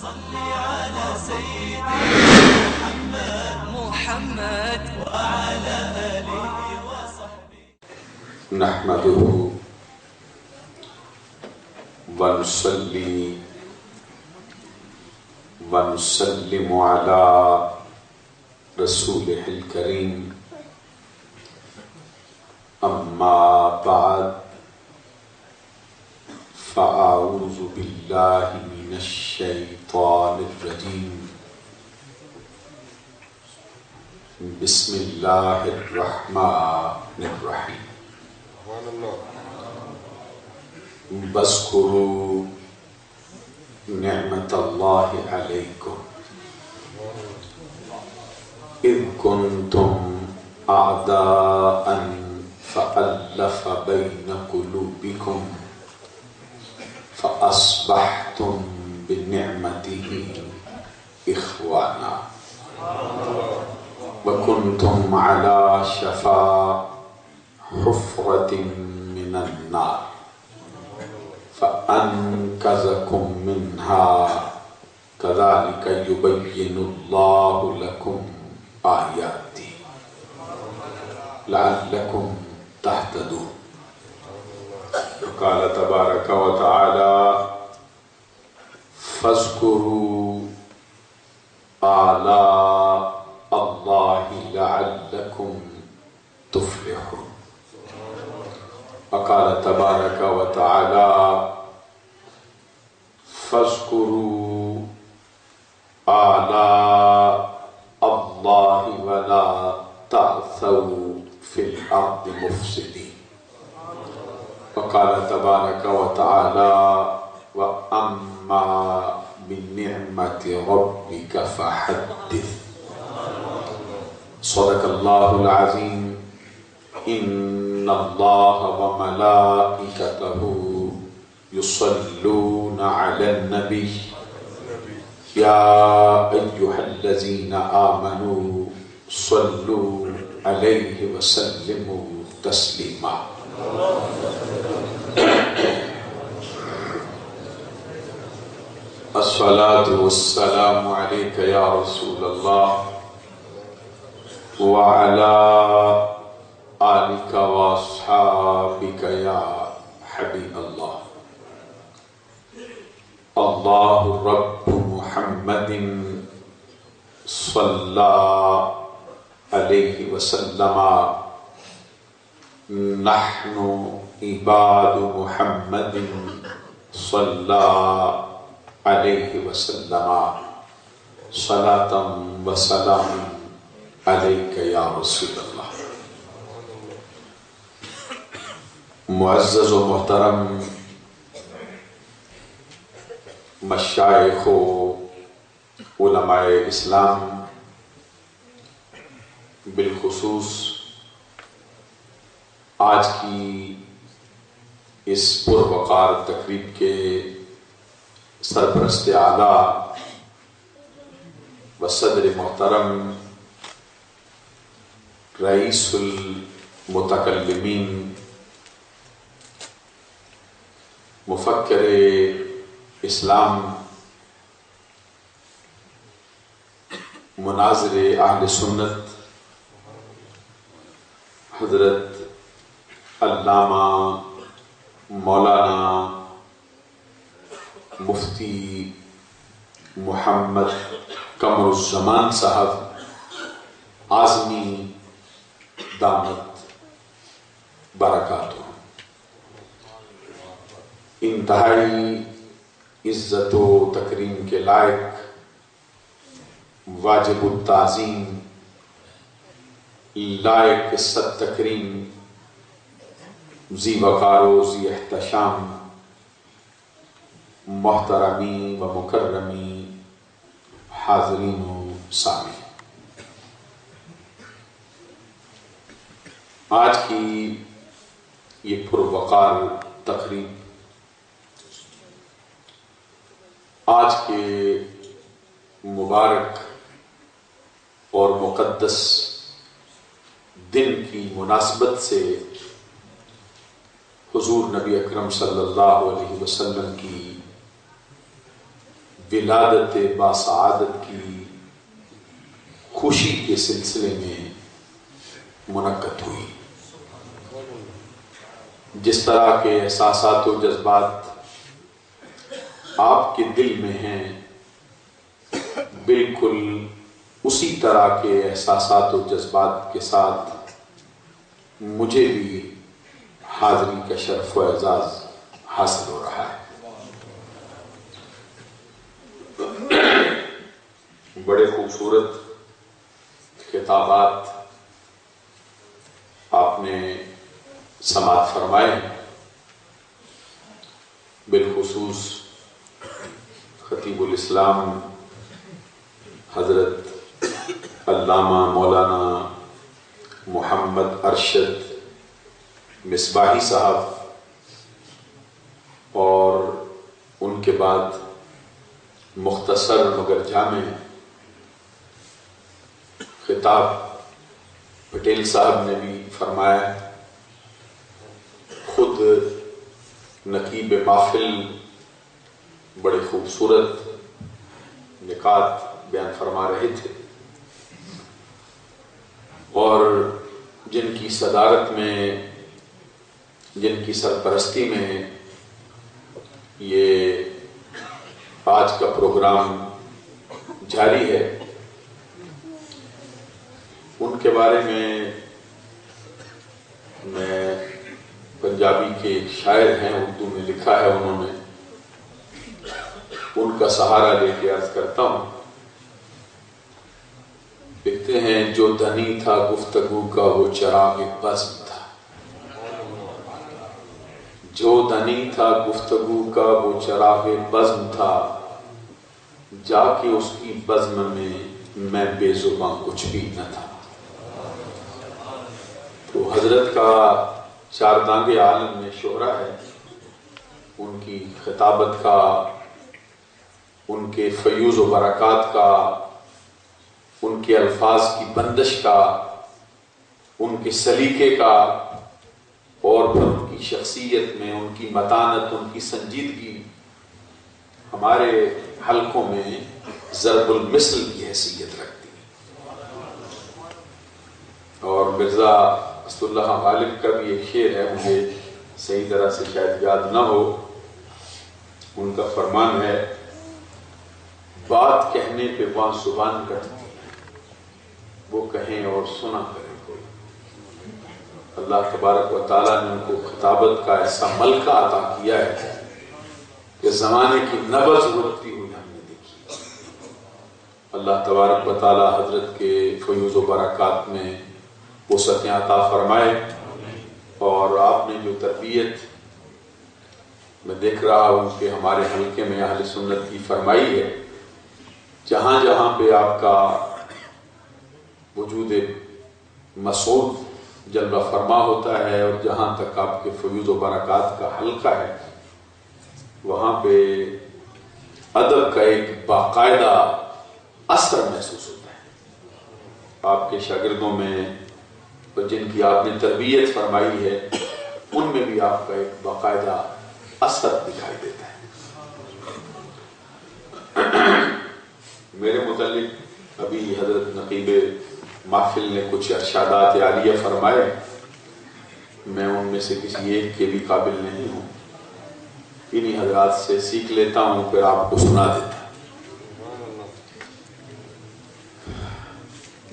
صل على سيدنا محمد وعلى آله وصحبه. نحمده ونصلي ونسلم على رسوله الكريم أما بعد فأعوذ بالله من الشيطان الرجيم بسم الله الرحمن الرحيم واذكروا نعمة الله عليكم إذ كنتم أعداء فألف بين قلوبكم فأصبحتم بنعمته إخوانا وكنتم على شفا حفرة من النار فأنقذكم منها كذلك يبين الله لكم آياته لعلكم تهتدون. قال تبارك وتعالى فاذكروا آلاء الله لعلكم تفلحون. وقال تبارك وتعالى فاذكروا آلاء الله ولا تعثوا في الأرض مفسدين. وقال تبارك وتعالى وأما بنعمة ربك فحدث. صدق الله العظيم. إن الله وملائكته يصلون على النبي يا أيها الذين آمنوا صلوا عليه وسلموا تسليما. الصلاة والسلام عليك يا رسول الله وعلى آلك وأصحابك يا حبيب الله. الله رب محمد صلى عليه وسلم نحن عباد محمد صلى عليه وسلم صلاة وسلام عليك يا رسول الله. معزز و محترم مشائخ و علماء اسلام، بالخصوص آج کی اس پروقار تقریب کے سرپرست اعلیٰ و صدر محترم رئیس المتکلمین مفکر اسلام مناظر اہل سنت حضرت علامہ مولانا مفتی محمد قمر الزمان صاحب اعظمی دامت برکاتہ، انتہائی عزت و تکریم کے لائق، واجب التعظیم، لائق صد تکریم، ذی وقار و ذی احتشام، محترمی و مکرمی حاضرین و سامعین، آج کی یہ پروقار تقریب آج کے مبارک اور مقدس دن کی مناسبت سے حضور نبی اکرم صلی اللہ علیہ وسلم کی ولادت باسعادت کی خوشی کے سلسلے میں منعقد ہوئی۔ جس طرح کے احساسات و جذبات آپ کے دل میں ہیں، بالکل اسی طرح کے احساسات و جذبات کے ساتھ مجھے بھی حاضری کا شرف و اعزاز حاصل ہو رہا ہے۔ بڑے خوبصورت خطابات آپ نے سماعت فرمائے، بالخصوص خطیب الاسلام حضرت علامہ مولانا محمد ارشد مصباحی صاحب، اور ان کے بعد مختصر مگر جامع خطاب پٹیل صاحب نے بھی فرمایا۔ خود نقیب محفل بڑے خوبصورت نکات بیان فرما رہے تھے، اور جن کی صدارت میں، جن کی سرپرستی میں یہ آج کا پروگرام جاری ہے، ان کے بارے میں پنجابی کے ایک شاعر ہیں، اردو میں لکھا ہے انہوں نے، ان کا سہارا لے کے عرض کرتا ہوں۔ لکھتے ہیں، جو دھنی تھا گفتگو کا وہ چراغ بزم تھا، جو دھنی تھا گفتگو کا وہ چراغ بزم تھا، جا کے اس کی بزم میں بے زباں کچھ بھی نہ تھا۔ تو حضرت کا چاردانگ عالم میں شہرہ ہے، ان کی خطابت کا، ان کے فیوز و برکات کا، ان کے الفاظ کی بندش کا، ان کے سلیقے کا، اور پھر ان کی شخصیت میں ان کی متانت، ان کی سنجیدگی ہمارے حلقوں میں ضرب المثل کی حیثیت رکھتی ہے۔ اور مرزا اسد اللہ غالب کا بھی ایک شعر ہے، مجھے صحیح طرح سے شاید یاد نہ ہو، ان کا فرمان ہے، بات کہنے پہ وہاں زبان کٹتی ہے، وہ کہیں اور سنا کرے کوئی۔ اللہ تبارک و تعالیٰ نے ان کو خطابت کا ایسا ملکہ عطا کیا ہے کہ زمانے کی نبض ہوتی ہوئی ہم نے دیکھی۔ اللہ تبارک و تعالیٰ حضرت کے فیوز و برکات میں وسعتیں عطا فرمائے، اور آپ نے جو تربیت میں دیکھ رہا ہوں کہ ہمارے حلقے میں اہل سنت کی فرمائی ہے، جہاں جہاں پہ آپ کا وجود مسعود جلوہ فرما ہوتا ہے، اور جہاں تک آپ کے فیوز و برکات کا حلقہ ہے، وہاں پہ ادب کا ایک باقاعدہ اثر محسوس ہوتا ہے۔ آپ کے شاگردوں میں جن کی آپ نے تربیت فرمائی ہے، ان میں بھی آپ کا ایک باقاعدہ اثر دکھائی دیتا ہے۔ میرے متعلق ابھی حضرت نقیب محفل نے کچھ ارشادات عالیہ فرمائے، میں ان میں سے کسی ایک کے بھی قابل نہیں ہوں، انہی حضرات سے سیکھ لیتا ہوں، پھر آپ کو سنا دیتا ہوں۔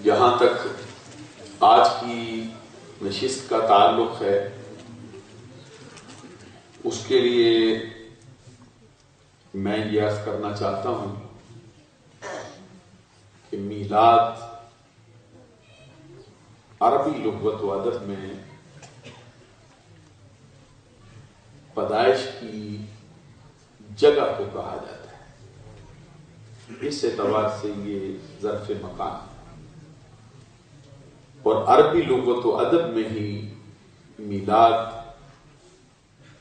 جہاں تک آج کی نشست کا تعلق ہے، اس کے لیے میں یہ عرض کرنا چاہتا ہوں کہ میلاد عربی لغت و ادب میں پیدائش کی جگہ کو کہا جاتا ہے۔ اس اعتبار سے یہ ظرف مکان، اور عربی لغت و ادب میں ہی میلاد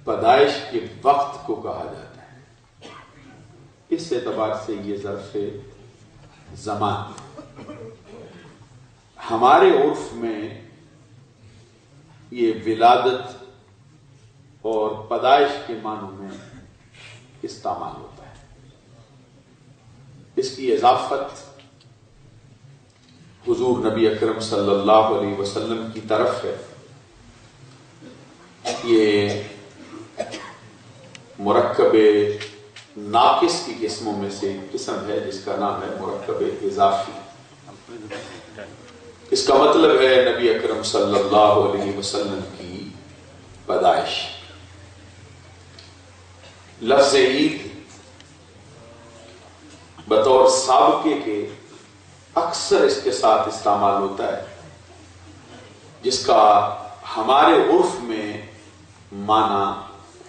پیدائش کے وقت کو کہا جاتا ہے۔ اس اعتبار سے یہ ظرف زمان، ہمارے عرف میں یہ ولادت اور پیدائش کے معنوں میں استعمال ہوتا ہے۔ اس کی اضافت حضور نبی اکرم صلی اللہ علیہ وسلم کی طرف ہے. یہ مرکب ناقص کی قسموں میں سے ایک قسم ہے جس کا نام ہے مرکب اضافی. اس کا مطلب ہے نبی اکرم صلی اللہ علیہ وسلم کی پیدائش. لفظ عید بطور سابقے کے اکثر اس کے ساتھ استعمال ہوتا ہے جس کا ہمارے عرف میں معنی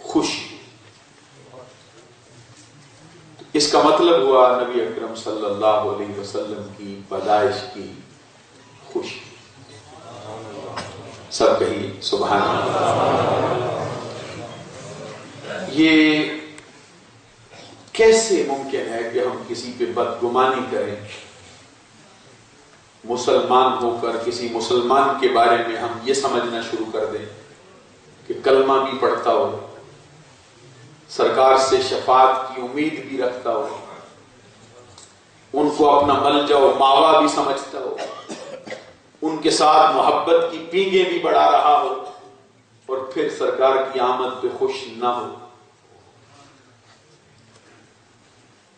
خوشی. اس کا مطلب ہوا نبی اکرم صلی اللہ علیہ وسلم کی پیدائش کی خوشی. سب کہیے سبحان اللہ. یہ کیسے ممکن ہے کہ ہم کسی پہ بدگمانی کریں؟ مسلمان ہو کر کسی مسلمان کے بارے میں ہم یہ سمجھنا شروع کر دیں کہ کلمہ بھی پڑھتا ہو، سرکار سے شفاعت کی امید بھی رکھتا ہو، ان کو اپنا ملجا و ماوا بھی سمجھتا ہو، ان کے ساتھ محبت کی پینگیں بھی بڑھا رہا ہو، اور پھر سرکار کی آمد پہ خوش نہ ہو.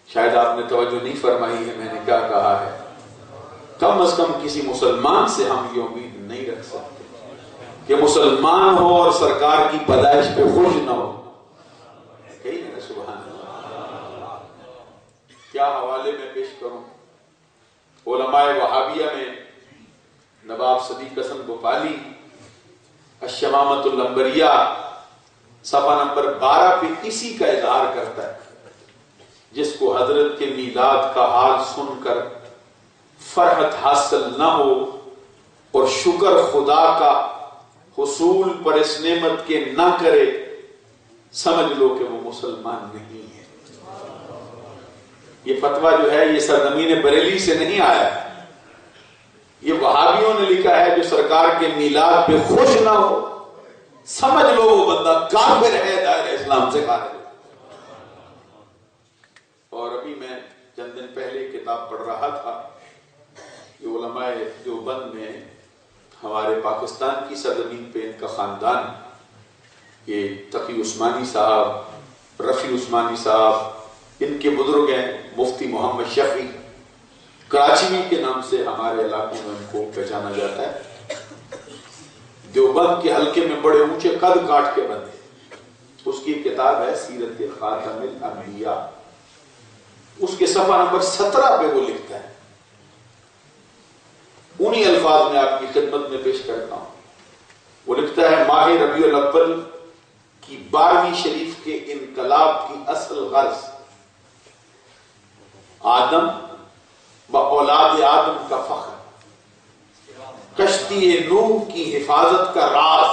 شاید آپ نے توجہ نہیں فرمائی ہے میں نے کیا کہا ہے. کم از کم کسی مسلمان سے ہم یہ امید نہیں رکھ سکتے کہ مسلمان ہو اور سرکار کی پیدائش پہ خوش نہ ہو. کہیے نا سبحان اللہ. کیا حوالے میں پیش کروں؟ علماء وہابیہ میں نواب صدیق حسن بھوپالی الشمامۃ العنبریہ صفحہ نمبر 12 پہ اسی کا اظہار کرتا ہے. جس کو حضرت کے میلاد کا حال سن کر فرحت حاصل نہ ہو اور شکر خدا کا حصول پر اس نعمت کے نہ کرے، سمجھ لو کہ وہ مسلمان نہیں ہے. یہ فتویٰ جو ہے یہ سرزمین بریلی سے نہیں آیا ہے، یہ وہابیوں نے لکھا ہے. جو سرکار کے میلاد پہ خوش نہ ہو، سمجھ لو وہ بندہ کافر ہے، دائرہ اسلام سے خارج. اور ابھی میں چند دن پہلے کتاب پڑھ رہا تھا کہ علماء دیوبند میں ہمارے پاکستان کی سرزمین پہ ان کا خاندان، یہ تقی عثمانی صاحب، رفیع عثمانی صاحب، ان کے بزرگ ہیں مفتی محمد شفیع کراچی کے نام سے ہمارے علاقے میں ان کو پہچانا جاتا ہے. دیوبند کے حلقے میں بڑے اونچے قد کاٹ کے بندے. اس کی کتاب ہے سیرت خاتم الانبیاء. اس کے صفحہ نمبر 17 پہ وہ لکھتا ہے، انہی الفاظ میں آپ کی خدمت میں پیش کرتا ہوں. وہ لکھتا ہے ماہ ربیع الاول کی 12ویں شریف کے انقلاب کی اصل غرض آدم و اولاد آدم کا فخر، کشتی نوح کی حفاظت کا راز،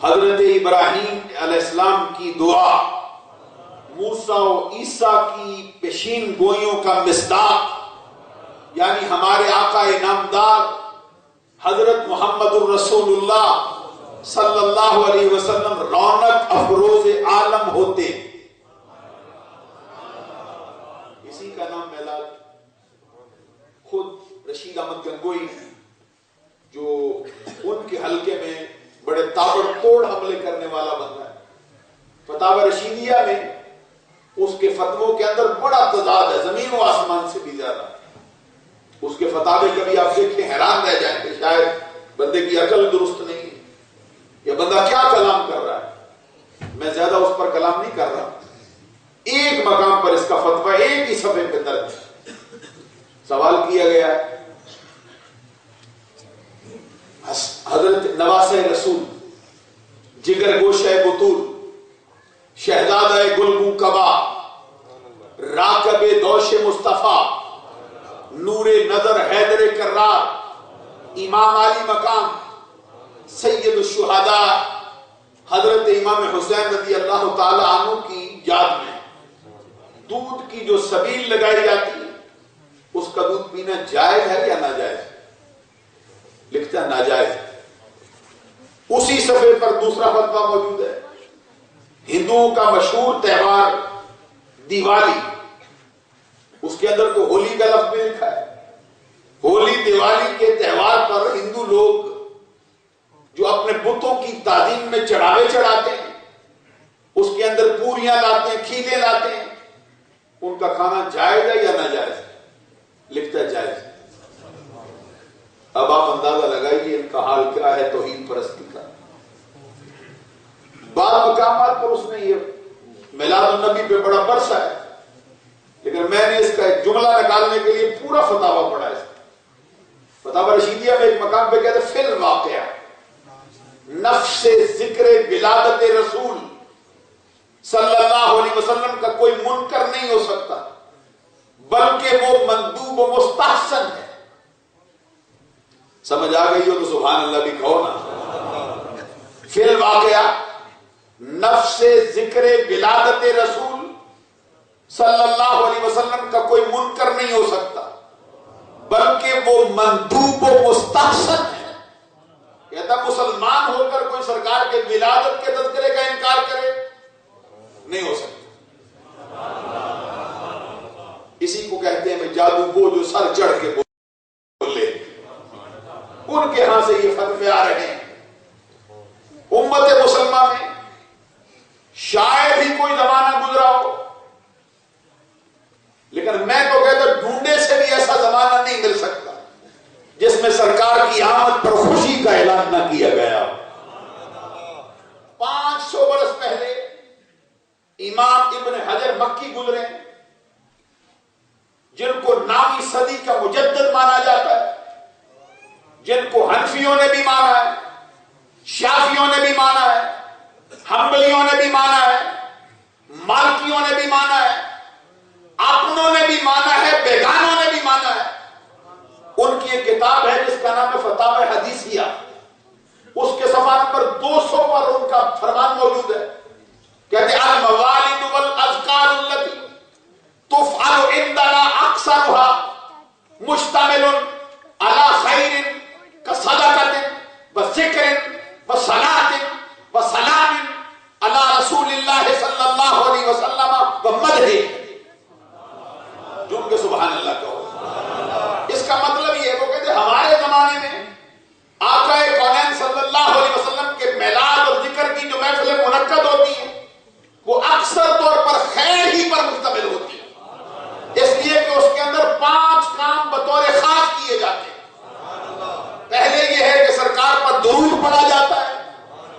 حضرت ابراہیم علیہ السلام کی دعا، موسیٰ و عیسیٰ کی پیشین گوئیوں کا مصداق یعنی ہمارے آقا نامدار حضرت محمد الرسول اللہ صلی اللہ علیہ وسلم رونق افروز عالم ہوتے. اسی کا نام میلاد. خود رشید احمد گنگوئی جو ان کے حلقے میں بڑے تابڑ توڑ حملے کرنے والا بندہ ہے، فتاوی رشیدیہ میں اس کے فتووں کے اندر بڑا تضاد ہے، زمین و آسمان سے بھی زیادہ. اس کے فتاوے کبھی آپ دیکھیں حیران رہ جائیں کہ شاید بندے کی عقل درست نہیں ہے، یہ بندہ کیا کلام کر رہا ہے. میں زیادہ اس پر کلام نہیں کر رہا. ایک مقام پر اس کا فتویٰ ایک ہی صفحے پہ درج ہے. سوال کیا گیا ہے حضرت نواسہ رسول، جگر گوشہ بطول، شہزادہ گلگوں کبا، راکب دوش مصطفیٰ، نور نظر حیدر کرار، امام علی مقام، سید الشہداء حضرت امام حسین رضی اللہ تعالی عنہ کی یاد میں دودھ کی جو سبیل لگائی جاتی ہے اس کا دودھ پینا جائز ہے یا ناجائز؟ لکھتا ہے ناجائز. اسی صفحے پر دوسرا فتویٰ موجود ہے. ہندوؤں کا مشہور تہوار دیوالی، اس کے اندر اندر تو ہولی کا لفظ بھی لکھا ہے. ہولی دیوالی کے تہوار پر ہندو لوگ جو اپنے بتوں کی تعظیم میں چڑھاوے چڑھاتے ہیں، اس کے اندر پوریاں لاتے ہیں، کھیلے لاتے ہیں، ان کا کھانا جائز ہے یا ناجائز ہے؟ لکھتا ہے جائز. اب آپ اندازہ لگائیے ان کا حال کیا ہے توحید پرستی کا. بعض مقامات پر اس نے یہ میلاد النبی پہ بڑا برسا ہے، لیکن میں نے اس کا ایک جملہ نکالنے کے لیے پورا فتاوی پڑھا ہے. فتاوی رشیدیہ میں ایک مقام پہ کہتے ہیں فی الواقعہ نفس ذکر ولادت رسول صلی اللہ علیہ وسلم کا کوئی منکر نہیں ہو سکتا، بلکہ وہ مندوب و مستحسن ہے. سمجھ آ گئی ہو تو سبحان اللہ بھی کہو نا. فی الواقعہ نفس ذکر ولادت رسول صلی اللہ علیہ وسلم کا کوئی منکر نہیں ہو سکتا، بلکہ وہ مندوب و مستحسن ہے. کہتا مسلمان ہو کر کوئی سرکار کے ولادت کے تذکرے کا انکار کرے نہیں ہو سکتا. اسی کو کہتے ہیں جادو کو جو سر چڑھ کے بولے. ان کے ہاں سے یہ فتوے آ رہے ہیں. امت مسلمہ میں شاید ہی کوئی زمانہ گزرا ہو، لیکن میں تو کہتا ڈھونڈے سے بھی ایسا زمانہ نہیں مل سکتا جس میں سرکار کی آمد پر خوشی کا اعلان نہ کیا گیا. 500 برس پہلے امام ابن حجر مکی گزرے جن کو 9ویں صدی کا مجدد مانا جاتا ہے، جن کو حنفیوں نے بھی مانا ہے، شافیوں نے بھی مانا ہے، حنبلیوں نے بھی مانا ہے، مالکیوں نے بھی مانا ہے، اپنوں نے بھی مانا ہے، بیگانوں نے بھی مانا ہے. ان کی ایک کتاب ہے جس کا نام ہے فتاوی حدیثیہ. اس کے صفحہ نمبر 200 پر ان کا فرمان موجود ہے. کہتے ہیں الموالد والاذکار التي تفعل عندنا اکثرها مشتمل على خیر كصدقة وذکر وصلاة وسلام على رسول اللہ صلی اللہ علیہ وسلم ومدح. جن کے سبحان اللہ کہو. اس کا مطلب یہ ہے وہ کہتے ہیں ہمارے زمانے میں آقا کونین صلی اللہ علیہ وسلم کے میلاد اور ذکر کی جو محفلیں منعقد ہوتی ہیں وہ اکثر طور پر خیر ہی پر مشتمل ہوتی ہے، اس لیے کہ اس کے اندر 5 کام بطور خاص کیے جاتے ہیں. پہلے یہ ہے کہ سرکار پر درود پڑھا جاتا ہے،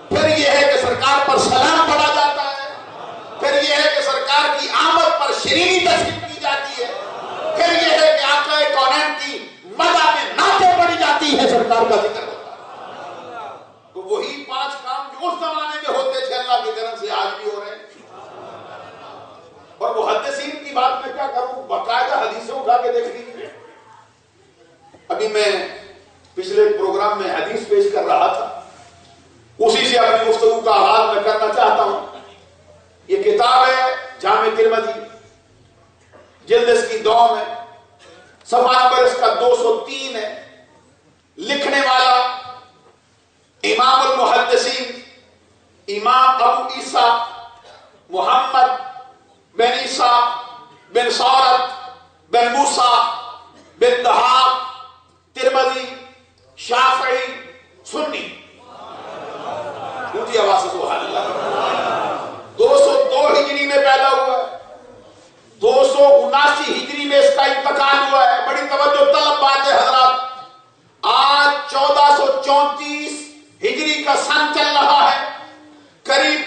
پھر یہ ہے کہ سرکار پر سلام پڑھا جاتا ہے، پھر یہ ہے کہ سرکار کی آمد پر شیرینی تشریف کی جاتی ہے، پھر یہ ہے کہ آقا کونین کی مدح میں نعتیں پڑھی جاتی ہے، سرکار کا ذکر ہوتا ہے. تو وہی 5 کام جو اس زمانے میں ہوتے تھے اللہ کے کرم سے آج بھی ہو رہے ہیں. اور محدثین کی بات میں کیا کروں، باقاعدہ حدیثیں اٹھا کے دیکھ لیجیے. ابھی میں پچھلے پروگرام میں حدیث پیش کر رہا تھا، اسی سے اپنی گفتگو کا آغاز میں کرنا چاہتا ہوں. یہ کتاب ہے جامع ترمذی، جلد اس کی 2 ہے، صفحہ نمبر اس کا 203 ہے. لکھنے والا امام المحدثین امام ابو عیسیٰ محمد بن عیسیٰ بن سورت بن موسیٰ بن دہاق ترمذی شافعی سنی. اونچی آواز سے سبحان اللہ. 202 ہجری میں پیدا ہوا ہے، 279 ہجری میں اس کا انتقال ہوا ہے. بڑی توجہ طلب بات ہے حضرات. آج 1434 ہجری کا سن چل رہا ہے. قریب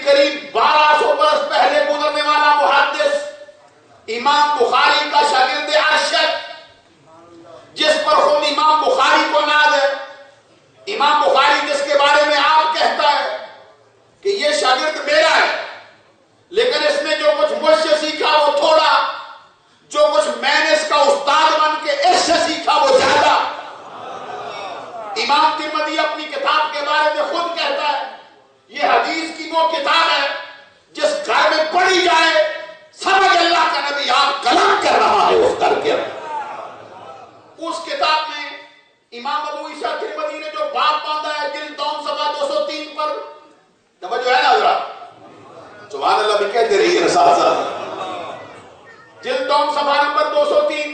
1200 برس پہلے گزرنے والا محدث امام بخاری کا شاگرد ارشد، جس پر خود امام بخاری کو ناز ہے. امام بخاری جس کے بارے میں آپ کہتا ہے کہ یہ شاگرد میرا ہے، لیکن اس نے جو کچھ مجھ سے سیکھا وہ تھوڑا، جو کچھ میں نے اس کا استاد بن کے اس سے سیکھا وہ زیادہ. امام ترمذی اپنی کتاب کے بارے میں خود کہتا ہے یہ حدیث کی وہ کتاب ہے جس گھر میں پڑھی جائے سمجھ اللہ کا نبی آپ کلام کر رہا ہے اس گھر کے اندر. اس کتاب میں امام ابو عیسیٰ ترمذی نے جو باب باندھا ہے جلد 2 صفحہ 203 پر، توجہ ہے نا حضرات؟ سبحان اللہ بھی کہتے رہیے ساتھ ساتھ. جلد 2 صفحہ نمبر 203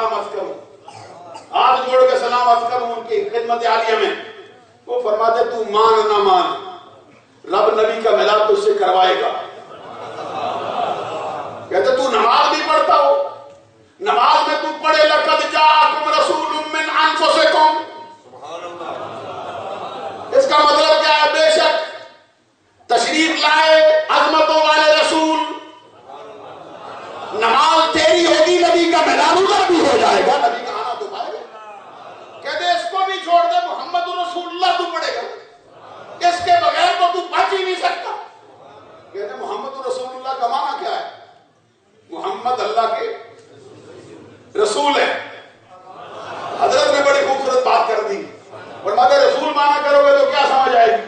سلام عرض کروں، ہاتھ جوڑ کے سلام عرض کروں ان کی خدمت عالیہ میں. وہ فرماتے تو مان نہ مان، رب نبی کا ملاد تو اس سے کروائے گا. کہتے تو نماز بھی پڑھتا ہو، نماز میں تو پڑھے لقد جاءکم رسول من انفسکم، اس کا مطلب کیا ہے؟ بے شک تشریف لائے عظمتوں والے رسول. نماز تیری ہوگی، نبی کا ملاد ادھر بھی ہو جائے گا، نبی کا آنا تو پائے گا. کہتے اس کو بھی چھوڑ دے، محمد رسول اللہ تو پڑھے گا، اس کے بغیر تو تو بچ ہی نہیں سکتا. کہتے محمد رسول اللہ کا معنی کیا ہے؟ محمد اللہ کے رسول ہے. حضرت نے بڑی خوبصورت بات کر دی، فرماتے رسول معنی کرو گے تو کیا سمجھ آئے گی؟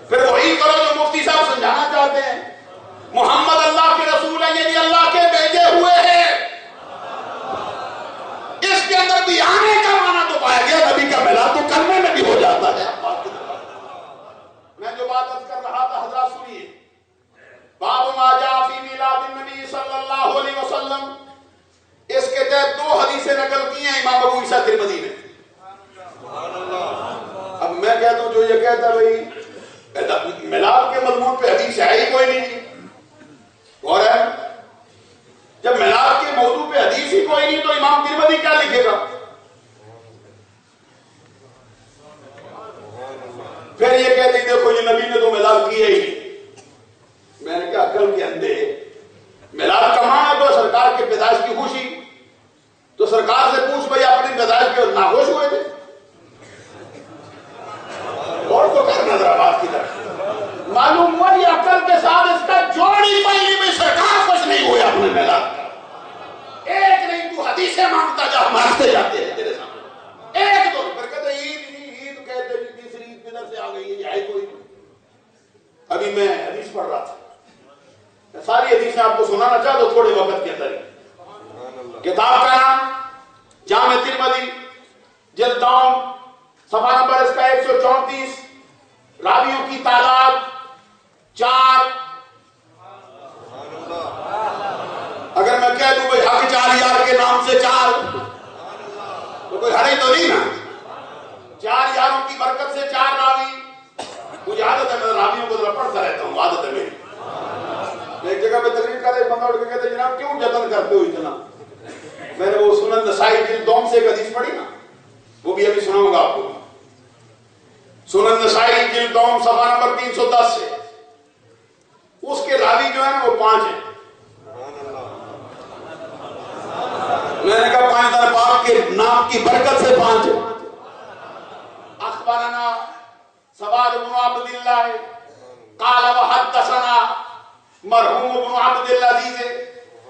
پھر وہی کرو جو مفتی صاحب سمجھانا چاہتے ہیں. محمد اللہ کے رسول ہے، یعنی اللہ کے بھیجے ہوئے ہیں. اس کے اندر بھی آنے کا معنی تو پایا گیا، نبی کا ملاد تو کرنے میں بھی ہو جاتا ہے. میں جو بات عرض کر رہا تھا حضرات سنیے. باب ما جاء فی میلاد النبی صلی اللہ علیہ وسلم، اس کے تحت دو حدیثیں نقل کی ہیں امام ابو عیسیٰ ترمذی نے. اب میں کہتا ہوں جو یہ کہتا ہے بھائی میلاد کے مضمون پہ حدیث ہے ہی کوئی نہیں، اور ہے جب میلاد کے موضوع پہ حدیث ہی کوئی نہیں تو امام ترمذی کیا لکھے گا؟ پھر یہ کہتے ہیں دیکھو یہ نبی نے تو میلاد کیا ہی نہیں. میں نے کہا عقل کے اندھے، میلاد کا معنی تو سرکار کے پیدائش کی خوشی. تو سرکار سے پوچھ بھائی اپنی پیدائش کے ناخوش ہوئے تھے؟ اور تو کرنا ذرا بات کی طرف. معلوم ہوا یہ عقل کے ساتھ اس کا جوڑی پہلی میں سرکار خوش نہیں ہوئے اپنے میلاد کا. ایک نہیں تو حدیثیں مانگتا جا، مانگتے جاتے ہیں تیرے سامنے. ایک دو پھر کہتے عید کہتے ہیں تیسری عید کدھر سے آ گئی ہے کوئی نہیں. ابھی میں حدیث پڑھ رہا تھا، ساری حدیثیں آپ کو سنانا چاہتا ہوں تھوڑے وقت کے اندر. کتاب کا نام جامع ترمذی، جلد دوم، صفحہ نمبر اس کا 134. راویوں کی تعداد 4. اگر میں کہہ دوں بھائی حق 4 یار کے نام سے 4 تو کوئی ہڑی تو نہیں نا. 4 یاروں کی برکت سے 4 راوی. مجھے عادت ہے میں راویوں کو ذرا پڑھتا رہتا ہوں، عادت ہے میری. ایک جگہ پہ تقریر کر رہے بندہ اٹھ کے کہتے جناب کیوں جتن کرتے ہو اتنا؟ میں نے وہ سنن نسائی جلد دوم سے ایک حدیث پڑھی نا، وہ بھی ابھی سناؤں گا آپ کو. سنن نسائی جلد دوم صفحہ نمبر 310 سے. اس کے راوی جو ہیں وہ 5 ہیں. میں نے کہا 5 در پاک کے نام کی برکت سے 5 ہیں. اخبرنا سواد بن عبد اللہ قال وحدثنا مرحوم بن عبد العزیز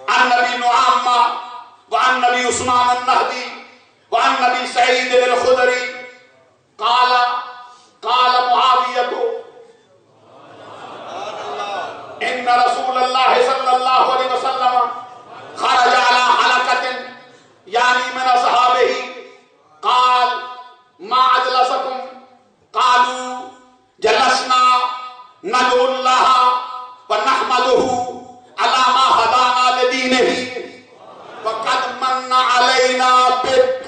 عن نبی نعامہ وعن نبی عثمان النہدی وعن نبی سعید الخدری قال معاویۃ ان رسول اللہ صلی اللہ علیہ وسلم خرج على حلقة یعنی من اصحابہ قال ما اجلسکم قالوا جلسنا ندعو اللہ ونحمده على ما هدانا لدینہ وقد من علینا بک.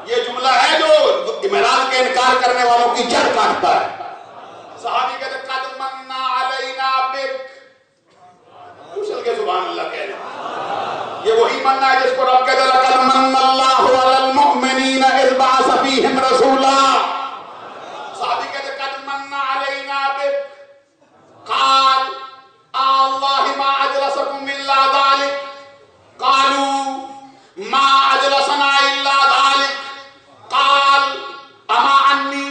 یہ جملہ ہے جو میلاد کے انکار کرنے والوں کی جڑ کاٹتا ہے. صحابی کہتے ہیں قد من علینا بک، کچل کے سبحان اللہ کہہ رہے. یہ وہی مننا ہے جس کو رب کہتے ہیں لقد من اللہ علی المؤمنین اذ بعث فیہم رسولا. صحابی کہتے ہیں قد من علینا بک قال اللہ ما اجلسکم الا ذلك قالوا ما اجلسنا الا ذلك قال اما انی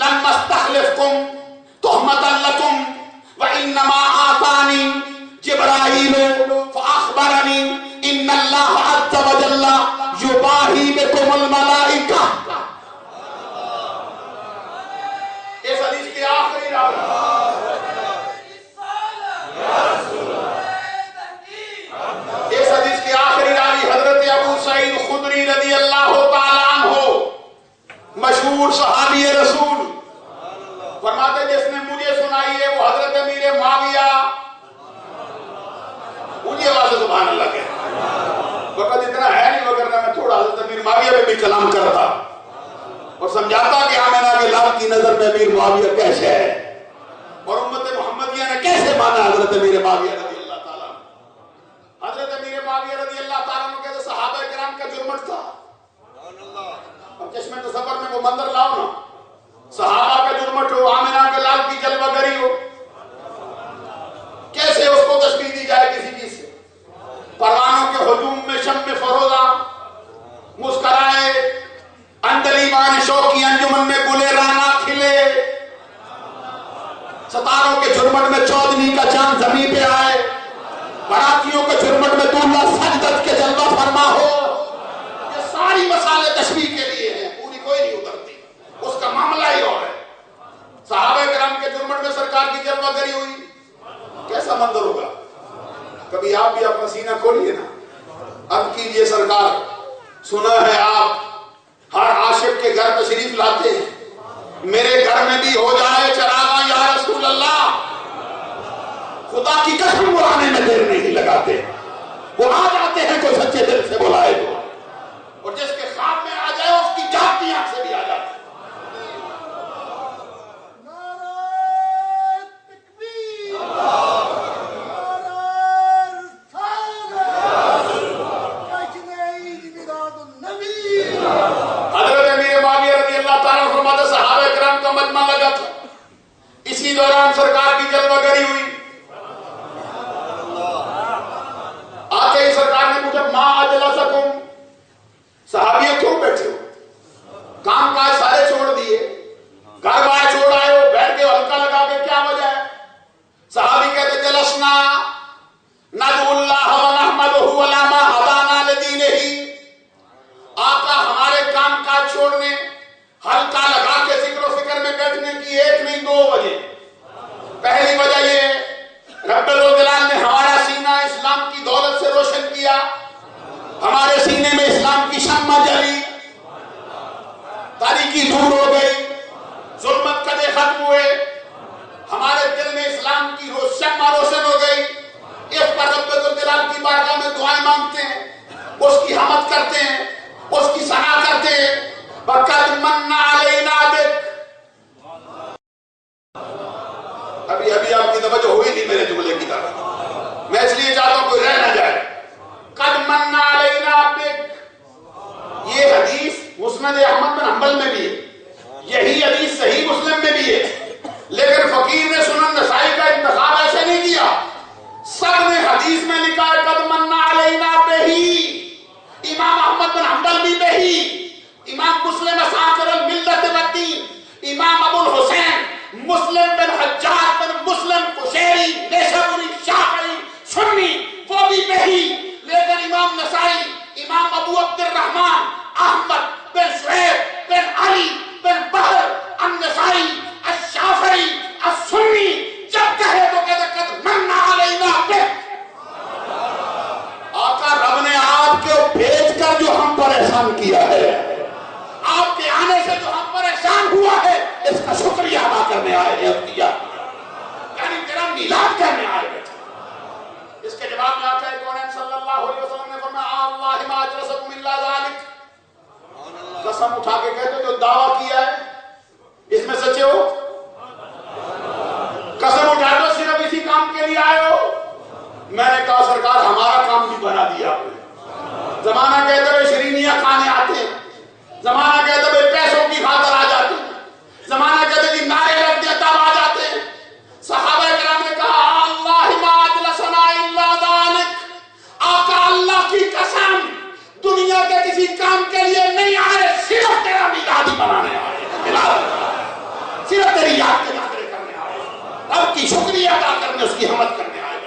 لم استخلفکم تہمتا لکم وانما آتانی جبرائیل فاخبرنی ان اللہ عز وجل یباہی بکم الملائکہ. اس حدیث کے آخری راوی حضرت ابو سعید خدری رضی اللہ تعالیٰ عنہ، مشہور صحابی رسول، فرماتے جس نے مجھے سنائی ہے وہ حضرت امیر معاویہ. مجھے آواز سبحان اللہ کہتے امیر معاویہ پہ بھی کلام کرتا اور سمجھاتا کہ آمنہ کے لال کی نظر میں امیر معاویہ کیسے ہے اور امت محمدیہ نے کیسے مانا حضرت امیر معاویہ رضی اللہ تعالیٰ. حضرت امیر معاویہ رضی اللہ تعالیٰ عنہ کے صحابہ کرام کا جرمٹ تھا. اب چشمہ تصور میں وہ منظر لاؤ نا, صحابہ کا جرمٹ ہو, آمنہ کے لال کی جلوہ گری ہو, کیسے اس کو تشبیہ دی جائے کسی چیز سے. پروانوں کے ہجوم میں شمع فروزہ مسکرائے, اندلیبان شوقی انجمن میں گلے رانا کھلے, ستاروں کے جھرمٹ میں چودنی کا چاند زمین پہ آئے, براتیوں کے جھرمٹ میں دولہا سجدت کے جلوہ فرما ہو. یہ ساری مسالے تشبیہ کے لیے ہیں, پوری کوئی نہیں اترتی, اس کا معاملہ ہی اور ہے. صحابہ کرام کے جھرمٹ میں سرکار کی جلوہ گری ہوئی, کیسا منظر ہوگا. کبھی آپ بھی اپنا سینہ کھولیے نا, اب کیجئے سرکار, سنا ہے آپ ہر عاشق کے گھر تشریف لاتے ہیں, میرے گھر میں بھی ہو جائے چراغاں یا رسول اللہ. خدا کی قسم وہ آنے میں دیر نہیں لگاتے, وہ آ جاتے ہیں کوئی سچے دل سے بلائے تو, اور جس کے خواب میں آ جائے اس کی جاگتی آنکھ سے بھی آ جاتے ہیں. اسی دوران سرکار کی جلوہ گری ہوئی. آتے ہی سرکار نے پوچھا ما اجلسکم, صحابیوں کیوں بیٹھے ہو, کام کاج سارے چھوڑ دیے, گھر بار چھوڑ آئے ہو, بیٹھ کے ہلکا لگا کے کیا وجہ ہے. صحابی کہتے جلسنا ندعو اللہ و نحمدہ علی ما ہدانا لدینہ, آقا ہمارے کام کاج چھوڑنے ہلکا لگا کے ذکر و فکر میں بیٹھنے کی ایک نہیں دو وجہ. پہلی وجہ یہ رب الجلال نے ہمارا سینہ اسلام کی دولت سے روشن کیا, ہمارے سینے میں اسلام کی شمع جلی, تاریکی دور ہو گئی, ظلمت کدے ختم ہوئے, ہمارے دل میں اسلام کی شمع روشن ہو گئی. اس پر رب الجلال کی بارگاہ میں دعائیں مانگتے ہیں, اس کی حمد کرتے ہیں, اس کی ثنا کرتے ہیں. وَقَدْ مَنَّ عَلَيْنَا بِكَ, ابھی آپ کی توجہ ہوئی نہیں میرے جملے کی طرف, میں اس لیے چاہتا ہوں کوئی رہ نہ جائے. قَدْ مَنَّ عَلَيْنَا بِكَ, یہ حدیث مسند احمد بن حنبل میں بھی ہے, یہی حدیث صحیح مسلم میں بھی ہے, لیکن فقیر نے سنن نسائی کا انتخاب ایسے نہیں کیا, سب نے حدیث میں لکھا ہے قَدْ مَنَّ عَلَيْنَا بِهِ. امام احمد بن حنبل بھی بہی, امام مسلم ساکر الملت والدین, امام ابو الحسین مسلم بن حجاج بن مسلم قشیری نیشابوری شافعی سنی, وہ بھی بہی. لیکن امام نسائی, امام ابو عبد الرحمن احمد بن شعیب بن علی بن بحر النسائی الشافعی السنی جب کہے تو کہتے قد من علینا بک. آقا رب نے آپ کو بھیج کر جو ہم پر احسان کیا ہے, آپ کے آنے سے جو ہم پر احسان ہوا ہے, اس کا شکریہ ادا کرنے آئے ہیں, یعنی تیرا میلاد کرنے آئے ہیں. اس کے جواب میں آقا کونین صلی اللہ علیہ وسلم نے فرمایا اللہ ما اجلسکم الا ذالک. قسم اٹھا کے کہتے جو دعویٰ کیا ہے اس میں سچے ہو, قسم اٹھا دو صرف اسی کام کے لیے آئے ہو. میں نے کہا سرکار ہمارا کام بھی بنا دیا آپ نے. زمانہ کہتے ہوئے شرینیاں کھانے آتے ہیں, زمانہ کہتے ہوئے پیسوں کی خاطر آ جاتے ہیں, زمانہ کہتے کہ نعرے رکھ دیا تب آ جاتے ہیں. صحابہ کرام نے کہا اللہ ما اجلسنا الا ذالک, آقا اللہ کی قسم دنیا کے کسی کام کے لیے نہیں آئے, صرف تیرا میلاد ہی منانے آئے, صرف تیری یاد کے نظرے کرنے آئے, رب کی شکریہ ادا کرنے, اس کی حمد کرنے آئے.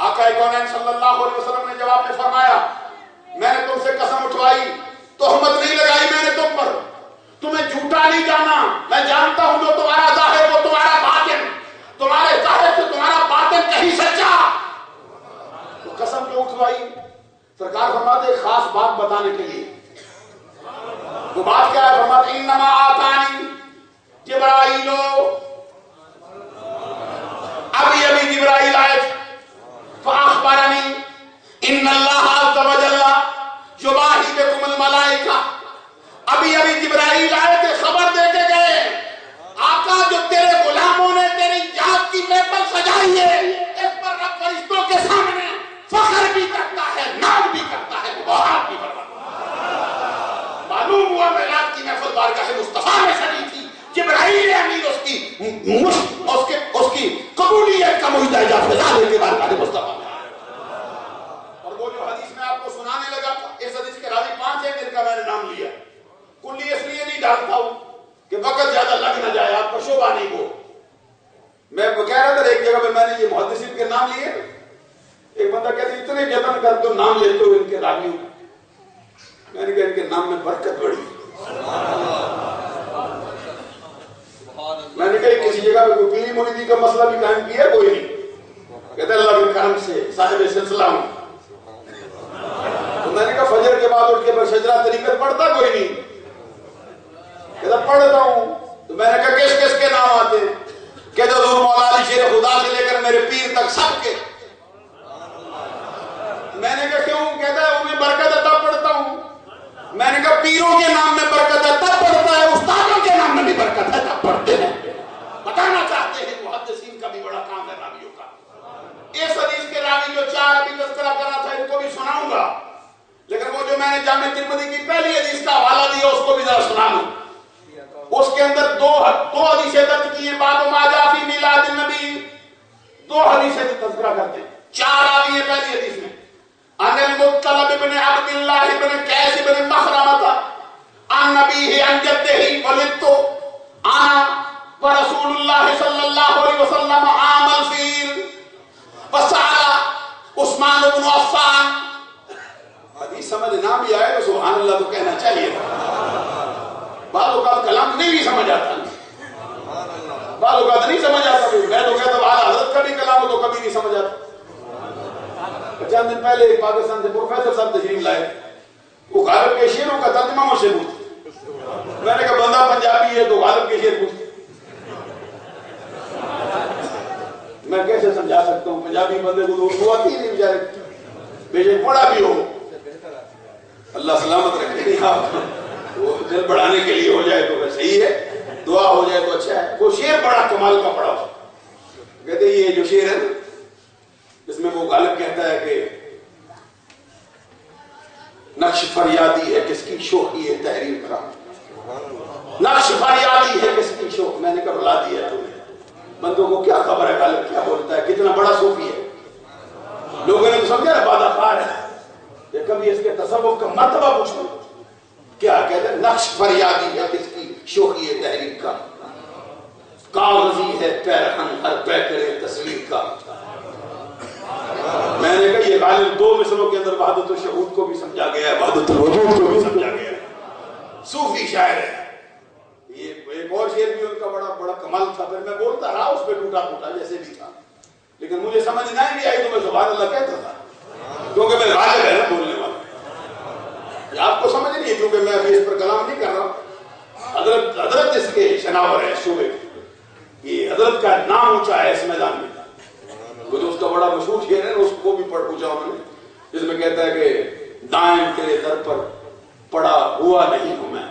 آقا کونین صلی اللہ علیہ وسلم نے جواب میں فرمایا میں نے تم سے قسم اٹھوائی, تہمت نہیں لگائی میں نے تم پر, تمہیں جھوٹا نہیں جانا, میں جانتا ہوں جو تمہارا ظاہر وہ تمہارا باطن, تمہارے ظاہر سے تمہارا باطن کہیں سچا. تو قسم کیوں اٹھوائی؟ سرکار فرماتے ایک خاص بات بتانے کے لیے. وہ بات کیا ہے؟ فرماتے انما آتانی جبرائیل, ابھی جبرائیل آئے فاخبرنی ان اللہ عز وجل یباہی بکم اطاعت بھی کرتا ہے، نام بھی کرتا ہے، مباحات بھی کرتا ہے۔ معلوم ہوا معراج کی محفل بارگاہ مصطفیٰ میں سجی تھی، جبرائیل امین اس کی قبولیت کا معجزہ جا فضا دے کے بارگاہ مصطفیٰ میں۔ اور وہ جو حدیث میں آپ کو سنانے لگا تھا، اس حدیث کے راوی 5 ہیں جن کا میں نے نام لیا، کلی اس لیے نہیں ڈالتا ہوں کہ وقت زیادہ لگ نہ جائے، آپ کا شعبہ نہیں ہو۔ میں کہہ رہا تھا ایک جگہ پہ میں نے یہ محدثین کے نام لیے، ایک بندہ کہتے ہیں اتنے یتن کر تو نام لیتے ہو ان کے راویوں، میں نے کہا ان کے نام میں برکت بڑی۔ میں نے کہا کسی جگہ پہ کوئی پیری مریدی کا مسئلہ بھی قائم کیا کوئی نہیں، کہتے اللہ کے کرم سے صاحب سلسلہ ہوں۔ تو میں نے کہا فجر کے بعد اٹھ کے میں شجرہ طریقت پڑھتا کوئی نہیں، کہتا پڑھتا ہوں۔ تو میں نے کہا کس کس کے نام آتے ہیں؟ کہتے حضور مولا علی شیر خدا سے لے کر میرے پیر تک سب کے۔ میں نے کہا کیوں؟ کہتا ہے انہیں برکت ہے تب پڑھتا ہوں۔ میں نے کہا پیروں کے نام میں برکت ہے تب پڑھتا ہے، استادوں کے نام میں بھی برکت ہے تب پڑھتے ہیں۔ بتانا چاہتے ہیں محدثین کا بھی بڑا کام ہے راویوں کا۔ اس حدیث کے راوی جو 4 ابھی تذکرہ کرنا تھا ان کو بھی سناؤں گا، لیکن وہ جو میں نے جامع ترمذی کی پہلی حدیث کا حوالہ دیا اس کو بھی ذرا سنا لوں۔ اس کے اندر دو حدیثیں درج کی ہیں، باب ما جاء فی میلاد النبی، 2 حدیثیں تذکرہ کرتے ہیں، 4 راوی ہیں پہلی حدیث میں۔ ان المطلب بن عبد اللہ بن قیس بن مخرمۃ عن نبیہ عن جدہ ولدت انا ورسول اللہ صلی اللہ علیہ وسلم عام الفیل وسأل عثمان بن عفان۔ حدیث سمجھ نہ بھی آئے تو سبحان اللہ تو کہنا چاہیے تھا۔ بعض اوقات کلام نہیں بھی سمجھ آتا، بعض اوقات نہیں سمجھ آتا، میں تو کہتا ہوں اعلیٰ حضرت کا بھی کلام ہو تو کبھی نہیں سمجھ آتا۔ چند دن پہلے پاکستان سے پروفیسر صاحب تشریف لائے، وہ غالب کے شعروں کا ترجمہ مجھ سے پوچھتے، میں نے کہا بندہ پنجابی ہے تو غالب کے شعر پوچھتے، میں کیسے سمجھا سکتا ہوں؟ پنجابی بندے کو اردو آتی نہیں بیچارے، بے شک پڑھا بھی ہو، اللہ سلامت رکھے آپ وہ دل بڑھانے کے لیے ہو جائے تو صحیح ہے، دعا ہو جائے تو اچھا ہے۔ وہ شعر بڑا کمال کا پڑھا ہو، کہتے یہ جو شعر ہے اس میں وہ غالب کہتا ہے کہ نقش فریادی ہے کس کی شوخی ہے تحریر کا، نقش فریادی ہے کس کی شوخ۔ میں نے کہا رلا دیا تو بندوں کو کیا خبر ہے غالب کیا بولتا ہے، کتنا بڑا صوفی ہے۔ لوگوں نے تو سمجھا نا بادہ خار ہے، یہ کبھی اس کے تصوف کا مرتبہ پوچھو، کیا کہتے ہیں نقش فریادی ہے کس کی شوخی ہے تحریر کا، کاغذی ہے پیرہن ہر پیکرے تصویر کا۔ میں نے کہا یہ غالب 2 مصروں کے اندر وحدت الشہود کو بھی سمجھا گیا ہے، وحدت الوجود کو بھی سمجھا گیا ہے، صوفی شاعر ہے۔ یہ ایک اور شعر بھی ان کا بڑا کمال تھا، پھر میں بولتا رہا اس پہ ٹوٹا پھوٹا جیسے بھی تھا، لیکن مجھے سمجھ نہ بھی آئی تو میں سبحان اللہ کہتا تھا، کیونکہ میں غالب ہے نا بولنے والا۔ آپ کو سمجھ نہیں ہے کیونکہ میں ابھی اس پر کلام نہیں کر رہا، حضرت اس کے شناور ہے شعبے، یہ حضرت کا نام اونچا ہے اس میدان میں۔ وہ جو اس کا بڑا مشہور شعر ہے اس کو بھی پڑھ پوچھا انہوں نے، جس میں کہتا ہے کہ دائیں تیرے در پر پڑا ہوا نہیں ہوں میں،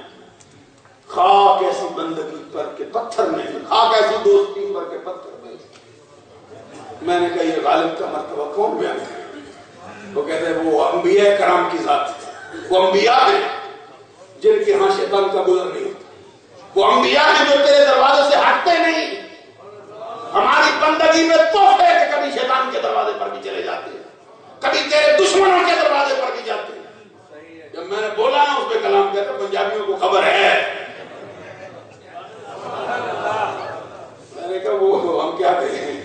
خاک ایسی بندگی پر کہ پتھر نہیں، خاک ایسی دوستی پر کہ پتھر نہیں۔ میں نے کہا یہ غالب کا مرتبہ کون بیان کرے؟ وہ کہتے ہیں وہ انبیاء کرام کی ذات، وہ انبیاء ہیں جن کے ہاں شیطان کا گزر نہیں ہوتا، وہ انبیاء ہیں جو تیرے دروازے سے ہٹتے نہیں۔ ہماری بندگی میں تحفے ہے کہ کبھی شیطان کے دروازے پر بھی چلے جاتے ہیں، کبھی تیرے دشمنوں کے دروازے پر بھی جاتے ہیں۔ جب میں نے بولا نا اس پہ کلام کہتا پنجابیوں کو خبر ہے، میں نے کہا وہ ہم کیا کہیں،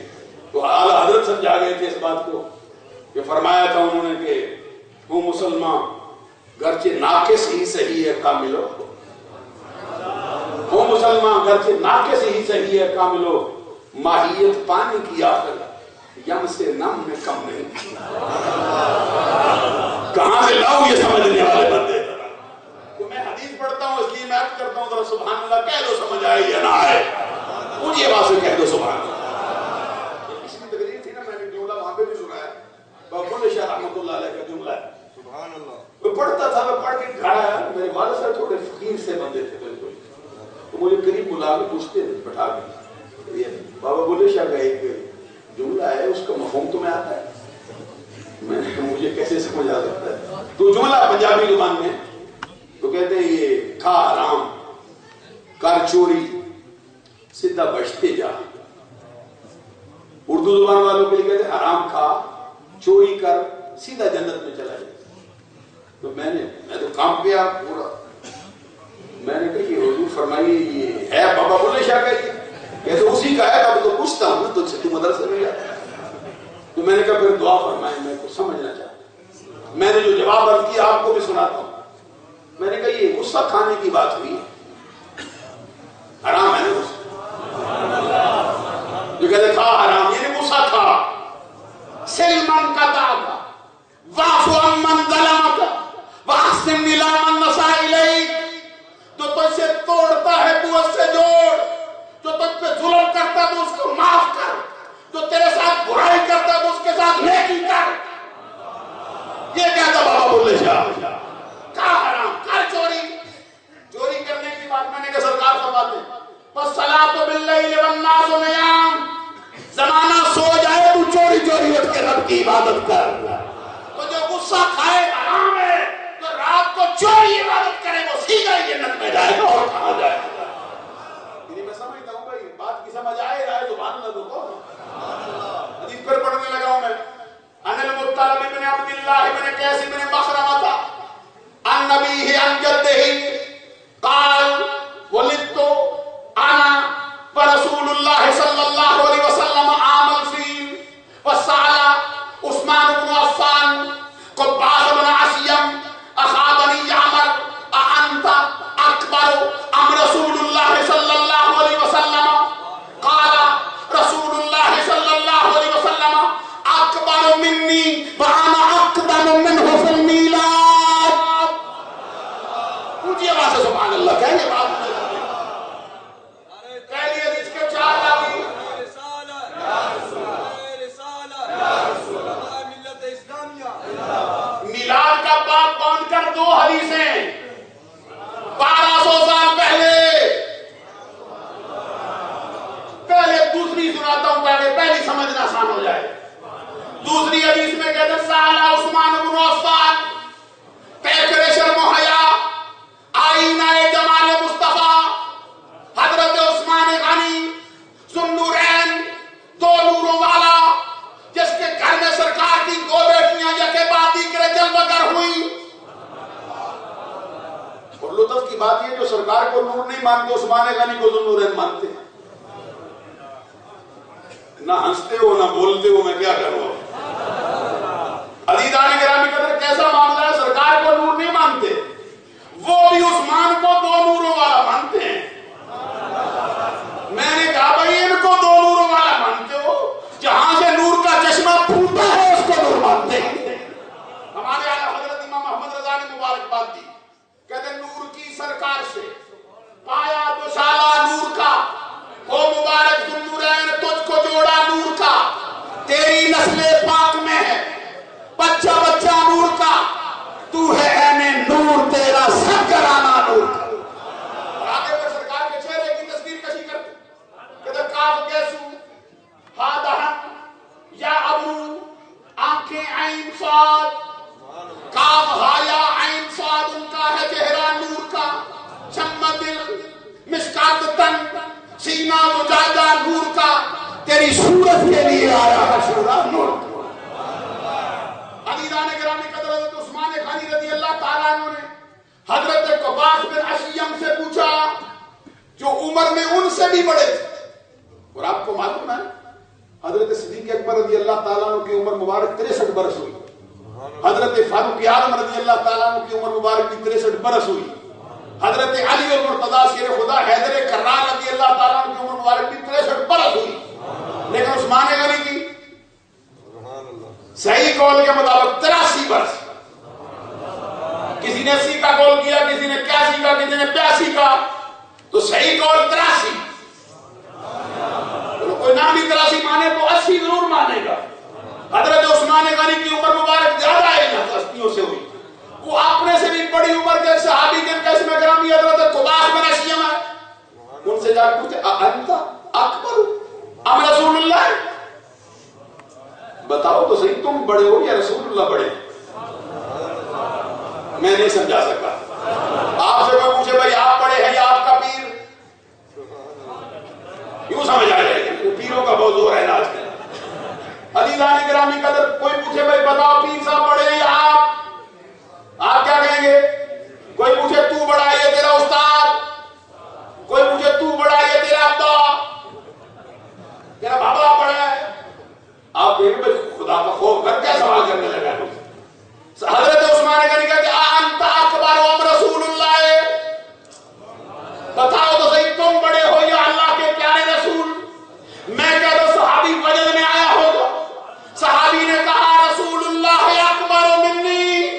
تو اعلیٰ حضرت سمجھا گئے تھے اس بات کو کہ فرمایا تھا انہوں نے کہ وہ مسلمان گرچہ ناقص ہی صحیح ہے کاملو، وہ مسلمان گرچہ ناقص ہی صحیح ہے کاملو، ماہیت پانی کی آخر یم سے نم میں کم نہیں۔ کہاں سے لاؤں یہ سمجھنے والے بندے؟ تو میں حدیث پڑھتا ہوں اس لیے میں عرض کرتا ہوں ذرا سبحان اللہ کہہ دو، سمجھ آئے یا نہ آئے مجھے بات سے کہہ دو سبحان اللہ۔ پچھلی تقریر تھی نا، میں نے جملہ وہاں پہ بھی سنایا، بابول شاہ رحمۃ اللہ علیہ کا جملہ ہے، سبحان اللہ۔ میں پڑھتا تھا، میں پڑھ کے گھر آیا، میرے والد صاحب تھوڑے فقیر سے بندے تھے بالکل، تو مجھے قریب بلا کے پوچھتے بٹھا کے، یہ بابا بلے شاہ کا ایک جملہ ہے اس کا مفہوم تمہیں آتا ہے؟ میں نے کہا مجھے کیسے سمجھ آ سکتا ہے؟ تو جملہ پنجابی زبان میں تو کہتے ہیں یہ کھا حرام کر چوری سیدھا بچتے جا. اردو زبان والوں کے لیے کہتے ہیں حرام کھا چوری کر سیدھا جنت میں چلا جائے. تو میں تو کام کیا پورا. میں نے کہا یہ حضور فرمائیے یہ ہے بابا بلے شاہ کہتے تو اسی کا ہے. اب تو پوچھتا ہوں تو سے تو مدرسے میں جاتا. تو میں نے کہا پھر دعا فرمائیں میں کو سمجھنا چاہتا. میں نے جو جواب عرض کیا آپ کو بھی سناتا ہوں. میں نے کہا یہ غصہ کھانے کی بات ہوئی حرام ہے نا غصہ. جو کہتے کھا حرام یعنی غصہ کھا. سلمن کا داغا واعف عمن ظلمک واحسن الی من اساء الیک. جو تجھ سے توڑتا ہے تو اس سے جوڑ. جو تجھ پہ ظلم کرتا ہے تو اس کو معاف کر. جو تیرے ساتھ برائی کرتا ہے تو اس کے ساتھ نیکی کر. یہ کہتا بابا بلے شاہ. کھا حرام کر چوری. چوری کرنے کی بات میں نے کہا سرکار فرماتے والصلاۃ باللیل والناس نیام. زمانہ سو جائے تو چوری چوری اٹھ کے رب کی عبادت کر. تو جو غصہ کھائے حرام ہے تو رات کو چوری عبادت کرے وہ سیدھا جنت میں جائے گا اور کہاں جائے گا. میں سمجھتا ہوں بھائی بات کی سمجھ آئے رہا ہے تو بات نہ دو کو. حدیث پر پڑھنے لگا ہوں میں. ان المطلب بن عبد اللہ بن قیس بن مخرمہ عن نبیہ عن جدہ قال ولدت انا ورسول اللہ صلی اللہ علیہ وسلم عام الفیل وسأل عثمان بن عفان قباس بن عصیم اخابنی عمر اانت اکبر ام رسول اللہ صلی اللہ علیہ وسلم قال رسول اللہ صلی اللہ علیہ وسلم اکبر منی وانا اقدم منہ فی المیلاد. اونچی آواز سے سبحان اللہ کہیں گے بات میلاد کا باب باندھ کر دو حدیثیں 1200 سال پہلے دوسری سناتا ہوں پہلی سمجھنا آسان ہو جائے. دوسری حدیث میں کہتے ہیں سالا عثمان بن عفان پیکر شرم و حیا آئینہ جمال مصطفیٰ حضرت عثمان غنی ذوالنورین دو نوروں والا جس کے گھر میں سرکار کی دو بیٹیاں یکے بعد دیگرے جلوہ گر ہوئی. اور لطف کی بات یہ جو سرکار کو نور نہیں مانتے عثمان غنی کو ذوالنورین مانتے ہیں. نہ ہنستے ہو نہ بولتے ہو میں کیا کروں. عزیزان گرامی قدر کیسا معاملہ ہے. سرکار کو نور نہیں مانتے وہ بھی عثمان کو دو نوروں والا مانتے ہیں. میں نے کہا بھائی ان کو دو نوروں والا مانتے ہو جہاں سے نور کا چشمہ پھوٹا ہے اس کو نور مانتے ہیں. ہمارے اعلیٰ حضرت امام محمد رضا نے مبارکباد دی. کہتے نور کی سرکار سے پایا دوشالہ نور کا ہو مبارک ذوالنورین تجھ کو جوڑا نور کا. تیری نسل پاک میں ہے بچہ بچہ نور کا. تو ہے عین نور تیرا سب گرانا نور کا. اور آگے پر سرکار کے چہرے کی تصویر کشی کرتے کہتے کاف گیسو ہا دہن یا ابرو آنکھیں عین صاد. کاف ہایا عین صاد ان کا ہے چہرہ نور کا. چمہ دل مشکات تن سینہ زجاجہ نور کا. تیری صورت کے لیے آیا ہے شورا نور کا. عزیزان گرامی قدر حضرت عثمان غنی رضی اللہ تعالیٰ عنہ نے حضرت قباس بن عصیم سے پوچھا جو عمر میں ان سے بھی بڑے تھے. اور آپ کو معلوم ہے حضرت صدیق اکبر رضی اللہ تعالیٰ عنہ کی عمر مبارک 63 برس ہوئی. حضرت فاروق اعظم رضی اللہ تعالیٰ عنہ کی عمر مبارک بھی 63 برس ہوئی. حضرت علی المرتضی شیر خدا حیدر کرار رضی اللہ تعالیٰ عنہ کی عمر مبارک بھی 63 برس ہوئی. لیکن عثمان غنی کی صحیح قول کے مطابق 83 برس. کسی نے 80 کا قول کیا کسی نے 81 کا کسی نے 82 کا. تو صحیح قول 83. کوئی نہ بھی 83 مانے تو 80 ضرور مانے گا. حضرت عثمان غنی کی عمر مبارک زیادہ ہے ہستیوں سے ہوئی. وہ اپنے سے بھی بڑی عمر کے صحابی کے قسم گرامی حضرت قباس بن عصیم ہے. ان سے جا کے پوچھے انت اکبر ام رسول اللہ. بتاؤ تو صحیح تم بڑے ہو یا رسول اللہ بڑے؟ میں نہیں سمجھا سکا. آپ سے کوئی پوچھے بھائی آپ بڑے ہیں یا آپ کا پیر؟ یوں سمجھ آ جائے گا پیروں کا بہت زور ہے نا آج کل. عزیزان گرامی قدر کوئی پوچھے بھائی بتاؤ پیر صاحب بڑے ہیں یا آپ کیا کہیں گے؟ کوئی پوچھے تو بڑا ہے یہ تیرا استاد، کوئی پوچھے تو بڑا ہے یہ تیرا ابا، تیرا بابا بڑا ہے. آپ کہیں گے خدا کا خوف کر کیا سوال کرنے لگا ہے؟ حضرت عثمان غنی کہتے انت اکبر رسول اللہ، بتاؤ تو صحیح تم بڑے ہو یا اللہ کے پیارے رسول؟ میں کہتا ہوں صحابی وجد میں آیا ہوگا. صحابی نے کہا رسول اللہ اکبر منی،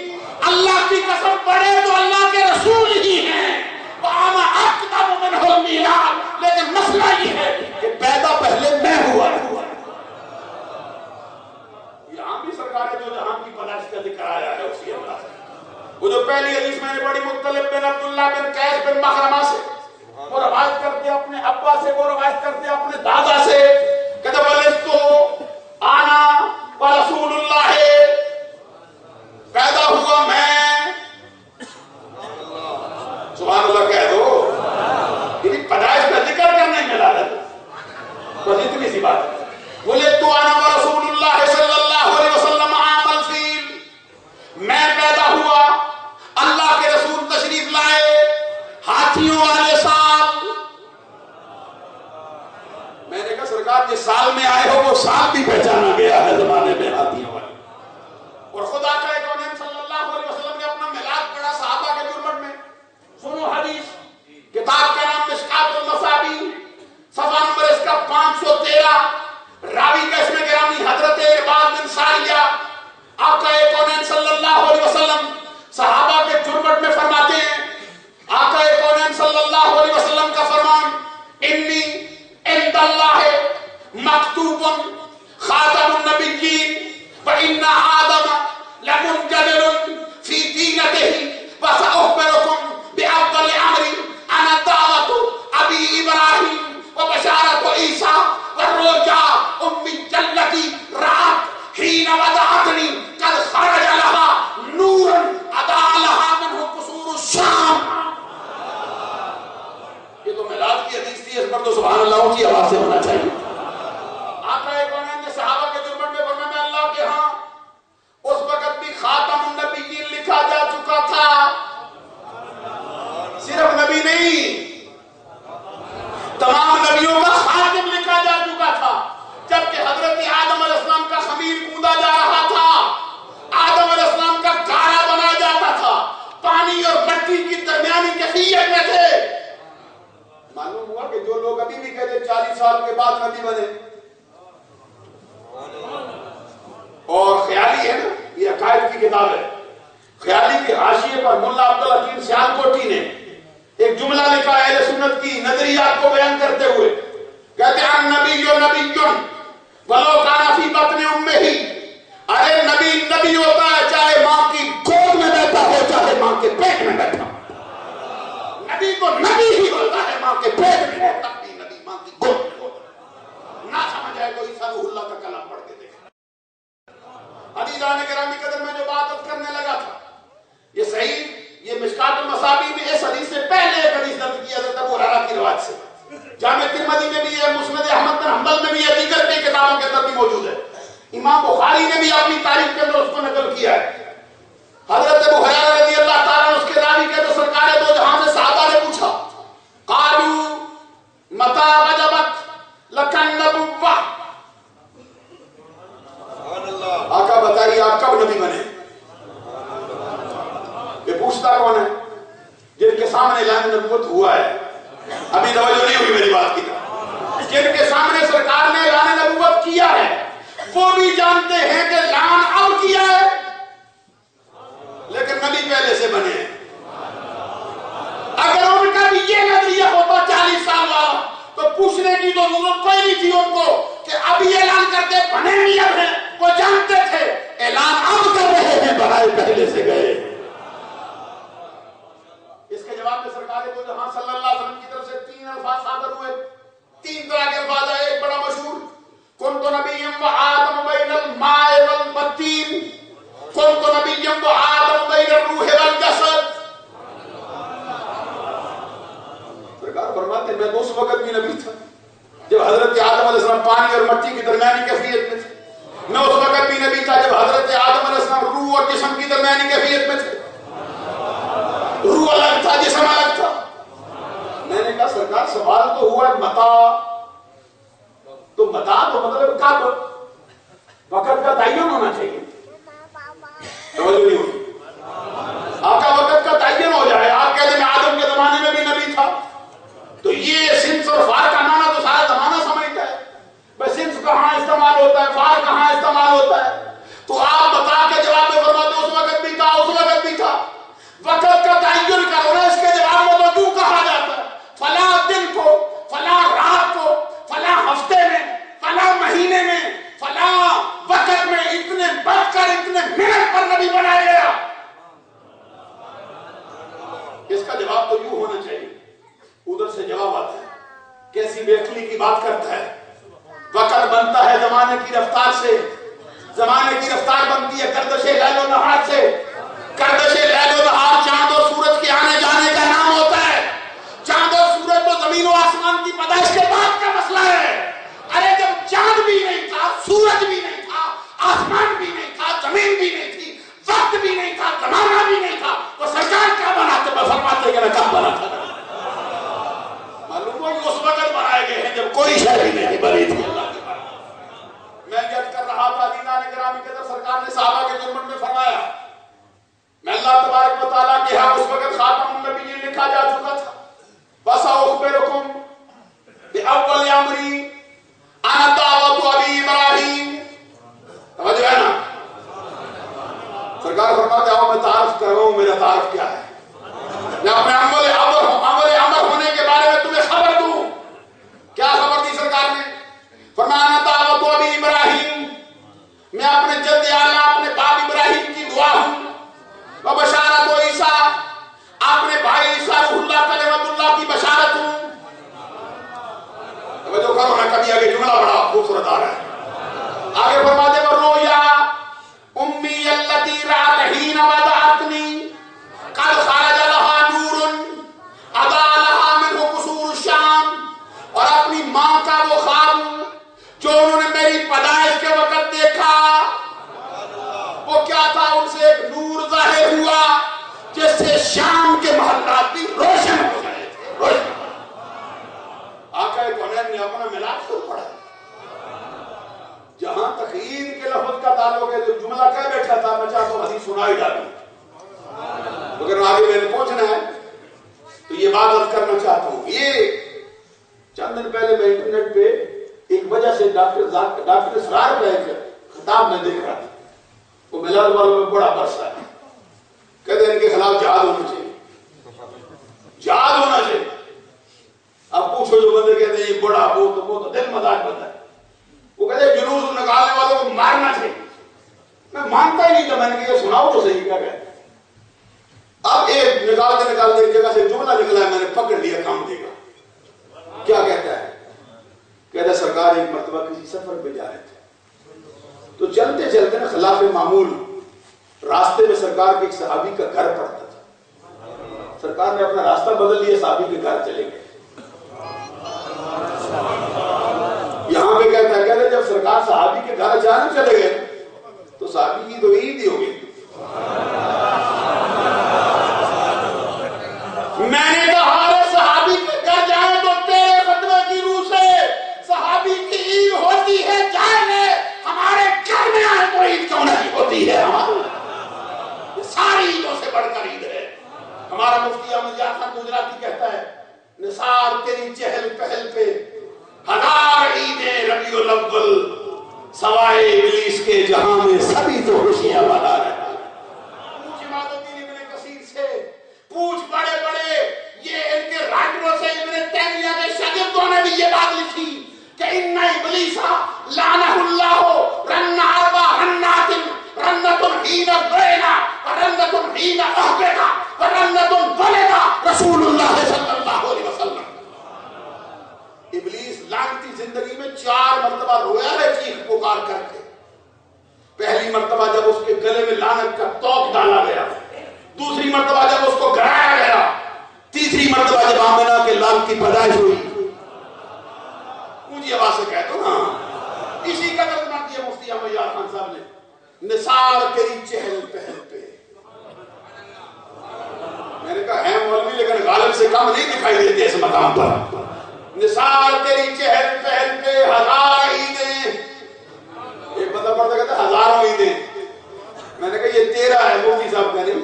اللہ کی قسم بڑے تو اللہ کے رسول ہی ہیں، وَأَنَا أَكْتَبُ مِنْهُ الْمِيلَادَ، لیکن مسئلہ یہ ہے کہ پیدا پہلے میں ہوا. یہاں بھی سرکار جو جہاں کی پیدائش کا ذکر آیا ہے اسی انداز سے. وہ جو پہلی حدیث میں نے پڑھی مطلب بن عبداللہ بن قیس بن مخرمہ سے، وہ روایت کرتے اپنے ابا سے، وہ روایت کرتے اپنے دادا سے، کہتے ولدت انا ورسول اللہ، پیدا ہوا میں، سبحان اللہ کہہ دو. یعنی پیدائش کا ذکر کرنے میں لالت، بس اتنی سی بات ہے. ولدت انا ورسول اللہ صلی اللہ علیہ وسلم عام الفیل، میں پیدا ہوا، اللہ کے رسول تشریف لائے ہاتھیوں والے سال. میں نے کہا سرکار جس سال میں آئے ہو وہ سال بھی پہچانا گیا ہے زمانے میں ہاتھیوں والے. اور خدا کا کونین صلی اللہ علیہ وسلم نے اپنا میلاد پڑھا صحابہ کے جرمٹ میں. سنو حدیث، کتاب کا نام مشکات المصابیح، صفحہ نمبر اس کا 513، راوی کا اس میں گرامی حضرت عباد بن ساریہ. آقا کونین صلی اللہ علیہ وسلم صحابہ کے جرمٹ میں فرماتے ہیں، آقا کونین صلی اللہ علیہ وسلم کا فرمان انی عند اللہ مکتوب خاتم النبیین وان آدم لمنجدل فی دینتہ وسأخبرکم بأفضل امر انا دعوت ابی ابراہیم وبشارت عیسیٰ والرجاء امی جلتی رات حین ودعتنی قد خرج لها نورا ادا لها منہ قصور الشام. یہ تو میلاد کی حدیث تھی، اس پر تو سبحان اللہ اونچی آواز سے ہونا چاہیے. آقا کونین نے صحابہ کے جرمٹ میں فرمایا میں اللہ کے ہاں اس وقت بھی خاتم النبیین لکھا جا چکا تھا. صرف نبی نہیں، تمام نبیوں کا خاتم لکھا جا چکا تھا. جبکہ حضرت آدم علیہ السلام کا خمیر کوندا جا رہا تھا، آدم علیہ السلام کا گاڑا بنا جاتا تھا، پانی اور مٹی کی درمیانی کیفیت میں تھے. معلوم ہوا کہ جو لوگ ابھی بھی کہتے 40 سال کے بعد نبی بنے، اور خیالی ہے نا، یہ عقائد کی کتاب ہے، خیالی کے حاشیے پر ملا عبدالحکیم سیالکوٹی نے ایک جملہ لکھا ہے اہل سنت کی نظریات کو بیان کرتے ہوئے. کہتے ہیں نبی ولو کان فی بطن امہ ہی، ارے نبی نبی ہوتا ہے چاہے ماں کی گود میں بیٹھا ہو چاہے ماں کے پیٹ میں بیٹھا ہو. نبی تو نبی ہی ہوتا ہے ماں کے پیٹ میں ہو تب بھی نبی ماں کی گود میں ہوتا. نہ سمجھ آئے کوئی عیسیٰ روح اللہ کا کلام پڑھ کے دیکھا. عزیزان گرامی قدر میں جو بات کرنے لگا تھا یہ صحیح، یہ مشکات المصابیح میں اس حدیث سے پہلے ایک حدیث نقل کی حضرت ابو ہریرہ کی روایت سے، جامع ترمذی میں بھی ہے، مسند احمد بن حنبل میں بھی ہے، دیگر کئی کتابوں کے اندر بھی موجود ہے. امام بخاری نے بھی اپنی تاریخ کے اندر اس کو نقل کیا ہے. حضرت ابو ہریرہ رضی اللہ تعالیٰ عنہ اس کے راوی کہتے سرکار دو جہاں سے صحابہ نے پوچھا قالوا متى وجبت لك النبوة، آقا بتائیے آپ کب نبی بنے؟ یہ پوچھتا کون ہے؟ جن کے سامنے اعلان نبوت ہوا ہے. ابھی توجہ نہیں ہوئی میری بات کی طرف. جن کے سامنے سرکار نے اعلان نبوت کیا ہے وہ بھی جانتے ہیں کہ اعلان اب کیا ہے لیکن نبی پہلے سے بنے ہیں. اگر ان کا بھی یہ نظریہ ہوتا 40 سال والا تو پوچھنے کی تو ضرورت کوئی نہیں تھی ان کو کہ اب یہ اعلان کرتے بنے نہیں اب ہیں. وہ جانتے تھے اعلان اب کر رہے ہیں بنائے پہلے سے گئے. اس کے جواب میں سرکار دو جہاں صلی اللہ علیہ وسلم کی طرف سے 3 الفاظ صادر ہوئے. 3 طرح کے الفاظ ہے. ایک بڑا مشہور کنت نبی و آدم بین الماء تھا جسم الگ تھا. میں نے کہا سرکار سوال تو ہوا ہے متا، تو متا تو مطلب کب، وقت کا تعین ہونا چاہیے. توجہ نہیں ہوئی. آقا وقت کا تعین ہو جائے. آپ کہتے ہیں میں آدم کے زمانے میں بھی نبی تھا، تو یہ سنس اور فار کا معنی تو سارا زمانہ سمجھتا ہے. بس سنس کہاں استعمال ہوتا ہے، فار کہاں استعمال ہوتا ہے. تو آپ بتا کے جواب میں فرماتے اس وقت بھی تھا، اس وقت بھی تھا. وقت کا تعین کرو نا. اس کے جواب میں تو کیوں کہا جاتا ہے فلاں دن کو، فلاں رات کو، فلاں ہفتے میں، فلاں مہینے میں، فلاں وقت میں اتنے بڑھ کر اتنے منٹ پر نبی بنایا گیا. اس کا جواب تو یوں ہونا چاہیے. ادھر سے جواب آتا ہے کیسی بے عقلی کی بات کرتا ہے. وقت بنتا ہے زمانے کی رفتار سے، زمانے کی رفتار بنتی ہے گردش لیل و نہار سے. گردش لیل و نہار چاند اور سورج کے آنے جانے کا نام ہوتا ہے. چاند اور سورج تو زمین و آسمان کی پیدائش کے بعد کا مسئلہ ہے. ارے جب چاند بھی نہیں تھا، سورج بھی نہیں تھا، آسمان بھی نہیں تھا، زمین بھی نہیں تھی، وقت بھی نہیں تھا، زمانہ بھی نہیں تھا، تو سرکار کیا بناتے؟ فرماتے کہ میں کب بنا تھا. معلوم ہو کہ اس وقت بنائے گئے ہیں جب کوئی شے بھی نہیں بنی تھی. اللہ کی بات میں یاد کر رہا تھا. دینان گرامی کے اندر سرکار نے صحابہ کے جرمن میں فرمایا میں اللہ تبارک و تعالیٰ کے ہاں اس وقت خاتم النبیین لکھا جا چکا تھا. بس اخبرکم باول امری انا دعوت ابی ابراہیم. توجہ ہے نا. سرکار فرماتے آؤ میں تعارف کرواؤں میرا تعارف کیا ہے. میں اپنے عمل امر ہونے کے بارے میں تمہیں خبر دوں. کیا خبر دی سرکار نے؟ فرمایا انا دعوت ابی ابراہیم، میں اپنے جد اعلیٰ اپنے باپ ابراہیم کی دعا ہوں. بشارت و عیسیٰ، اپنے بھائی عیسیٰ روح اللہ کلمۃ اللہ کی بشارت ہوں. توجہ کرو نا، کبھی آگے جملہ بڑا خوبصورت آ رہا ہے. آگے فرماتے ہیں رویا امی التی رات حین ودعتنی قد خرج لها نور اضاء لها منه قصور الشام. اور اپنی ماں کا وہ خواب جو انہوں نے میری پیدائش کے وقت دیکھا وہ کیا تھا؟ ان سے ایک نور ظاہر ہوا جس سے شام کے محلات بھی روشن ہو گئے تھے. روشن. آقا کونین نے اپنا ملاپ خود پڑھا. جہاں تخییر کے لفظ کا تعلق ہے جو جملہ کہہ بیٹھا تھا میں چاہتا ہوں حدیث سنائی ڈالوں، مگر آگے میں نے پہنچنا ہے تو یہ بات عرض کرنا چاہتا ہوں. یہ چند دن پہلے میں انٹرنیٹ پہ ایک وجہ سے ڈاکٹر اسرار کا ایک خطاب میں دیکھ رہا تھا. وہ میلاد والوں میں بڑا برسہ ہے. کہتے ہیں ان کے خلاف جہاد ہونا چاہیے، جہاد ہونا چاہیے. اب پوچھو جو بندے کہتے ہیں یہ بڑا وہ تو دل مزاج بنتا ہے. وہ کہتے ہیں جلوس نکالنے والوں کو مارنا چاہیے. میں مانتا ہی نہیں تھا. میں نے کہا یہ سناؤ تو صحیح کیا کہتے ہیں. اب ایک نکالتے ایک جگہ سے جملہ نکلا ہے، میں نے پکڑ لیا کام دے گا. کیا کہتا ہے؟ کہتا ہے سرکار ایک مرتبہ کسی سفر پہ جا رہے تھے تو چلتے چلتے نا خلاف معمول راستے میں سرکار کے ایک صحابی کا گھر پڑتا تھا. سرکار نے اپنا راستہ بدل لیا، صحابی کے گھر چلے گئے. یہاں پہ کہتا ہے جب سرکار صحابی کے گھر اچانک چلے گئے تو صحابی کی تو عید ہی ہو گئی. میں نے کہا صحابی کے گھر جائیں تو تیرے فتوے کی روح سے صحابی کی عید ہوتی ہے، جائیں ہمارے گھر میں آئے تو عید کیوں نہیں ہوتی ہے؟ ہماری ساری عیدوں سے بڑھ کر عید ہے. ہمارا مفتی احمد یار خان گجراتی کہتا ہے نثار تیری چہل پہل پہ ہزار عیدیں ربیع الاول سوائے ابلیس کے جہاں میں سبھی تو خوشیاں منا رہے ہیں. پوچھ امام الدین ابن کثیر سے، پوچھ بڑے بڑے یہ ان کے رائٹروں سے. ابن تیمیہ کے شاگردوں نے بھی یہ بات لکھی کہ ان ابلیس لعنہ اللہ رن اربع رنات رنۃ حین برینا ورنۃ حین احبطا ورنۃ ولد رسول اللہ صلی اللہ علیہ وسلم. ابلیس لعنتی زندگی میں 4 مرتبہ رویا ہے چیخ پکار کر کے. پہلی مرتبہ جب اس کے گلے میں لعنت کا توق ڈالا گیا، دوسری مرتبہ جب اس کو گرایا گیا، تیسری مرتبہ جب آمنہ کے لال کی پیدائش ہوئی. اونچی آواز سے کہہ دو نا. اسی کا ترجمہ کیا مفتی احمد یار خان صاحب نے، نثار تیری چہل پہل پہ. میں نے کہا ہے مولوی لیکن غالب سے کم نہیں دکھائی دیتے اس مقام پر. نثار تیری چہل پہل پہ 1000 عیدیں. ایک بندہ پڑھتا کہتا ہے 1000 عیدیں. میں نے کہا یہ 13 ہے. مفتی صاحب کہہ رہے ہیں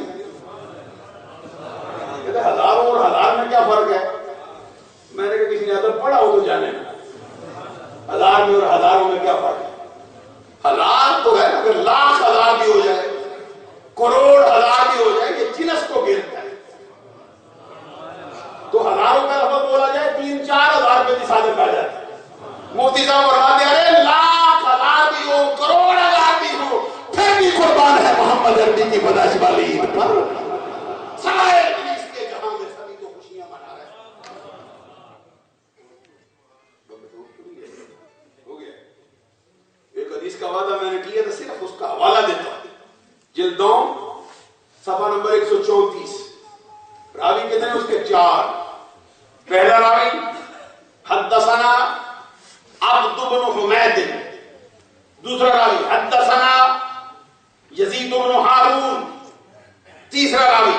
کہتے 1000 اور 1000 میں کیا فرق ہے؟ میں نے کہا کسی نے ادب پڑھا ہو تو جانے میں 1000 میں اور 1000 میں کیا فرق ہے؟ 1000 تو ہے اگر لاکھ 1000 بھی ہو جائے, کروڑ 1000 بھی ہو جائے, یہ جنس کو گرتا ہے. تو 1000 کا لفظ بولا جائے 3-4 ہزار روپے کی صادق آ جاتی ہے. مفتی صاحب فرماتے ہیں لاکھ 1000 بھی ہو, کروڑ 1000 بھی ہو, پھر بھی قربان ہے محمد عربی کی بداش والی عید پر. سارے ابلیس کے جہاں میں سبھی تو خوشیاں منا رہے ہیں. ہو گیا. ایک حدیث کا وعدہ میں نے کیا تھا, صرف اس کا حوالہ دیتا ہوں. جلد 2 صفحہ نمبر 134. راوی کتنے ہیں اس کے 4. پہلا راوی حدثنا عبد بن حمید. دوسرا راوی حدثنا یزید بن ہارون. تیسرا راوی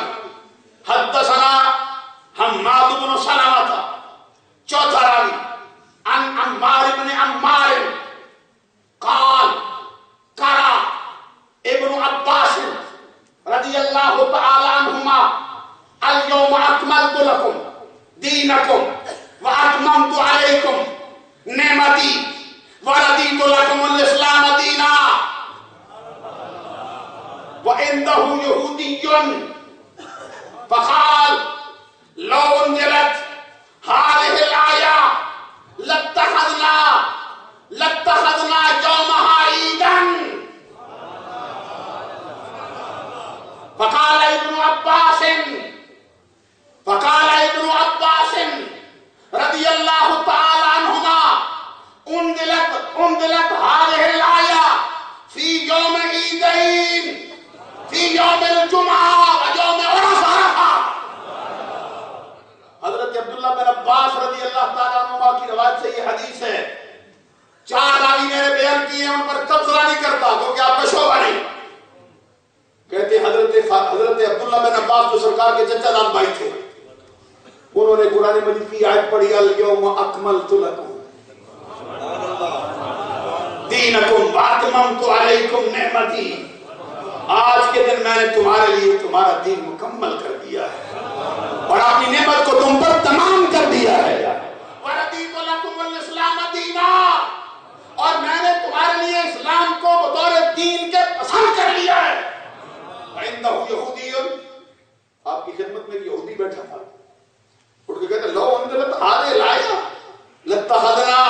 حدثنا حماد بن سلمہ. چوتھا راوی عن عمار بن عمار قال قرأ ابن عباس رضی اللہ تعالی عنہما اليوم اکملت لکم دینکم واتممت علیکم نعمتی ورضیت لکم الاسلام دینا. وعنده یہودی فقال لو انزلت هذه الآية لاتخذنا يومها عيدا. فقال ابن عباس رضی اللہ تعالی عنہما انزلت هذه الآية في يوم عيدين, في يوم الجمعة ويوم عرفة. حضرت عبداللہ بن عباس رضی اللہ تعالیٰ عنہ کی روایت سے یہ حدیث ہے. 4 راوی میں نے بیان کیے ہیں, ان پر تبصرہ نہیں کرتا کیونکہ آپ کا شعبہ نہیں. کہتے ہیں حضرت عبداللہ بن عباس جو سرکار کے چچا داد بھائی تھے, انہوں نے قرآن مجید کی آیت پڑھی الیوم اکملت لکم دینکم واتممت علیکم نعمتی. آج کے دن میں نے تمہارے لیے تمہارا دین مکمل کر دیا ہے اور اپنی نعمت کو تم پر تمام کر دیا ہے. وَرَضِيتُ لَكُمُ الْإِسْلَامَ دِينًا, اور میں نے تمہارے لیے اسلام کو بطور دین کے پسند کر لیا ہے. وَعِنْدَهُ يَهُودِيٌّ, آپ کی خدمت میں یہودی بیٹھا تھا, اٹھ کے کہتے لو انزلت هذه الآية لاتخذنا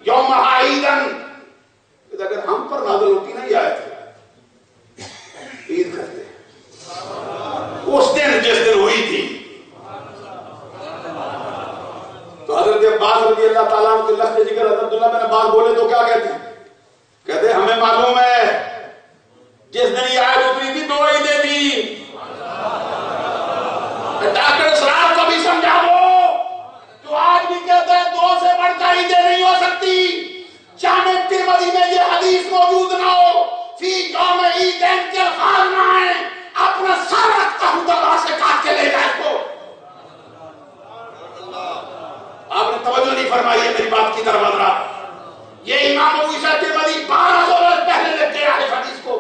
يومها عيدا. اگر ہم پر نازل ہوتی نا یہ آیت عید کرتے اس دن جس دن ہوئی تھی. تو حضرت عباس رضی اللہ تعالیٰ عنہ کے لفظ ذکر حضرت عبداللہ بن عباس بولے تو کیا کہتے ہیں؟ کہتے ہیں ہمیں معلوم ہے جس دن یہ آیت اتری تھی 2 عیدیں تھی. ڈاکٹر اسرار کو بھی سمجھا دو جو آج بھی کہتے ہیں 2 سے بڑھ کر عیدیں نہیں ہو سکتی. جامع ترمذی میں یہ حدیث موجود نہ ہو, فی یوم عیدین کے الفاظ نہ آئے, اپنا سر رکھتا ہوں دبا سے کاٹ کے لے جائے کو. آپ نے توجہ نہیں فرمائی ہے میری بات کی طرف حضرات. یہ امام ابو عیسیٰ ترمذی 1200 برس پہلے لکھ کے آئے حدیث کو.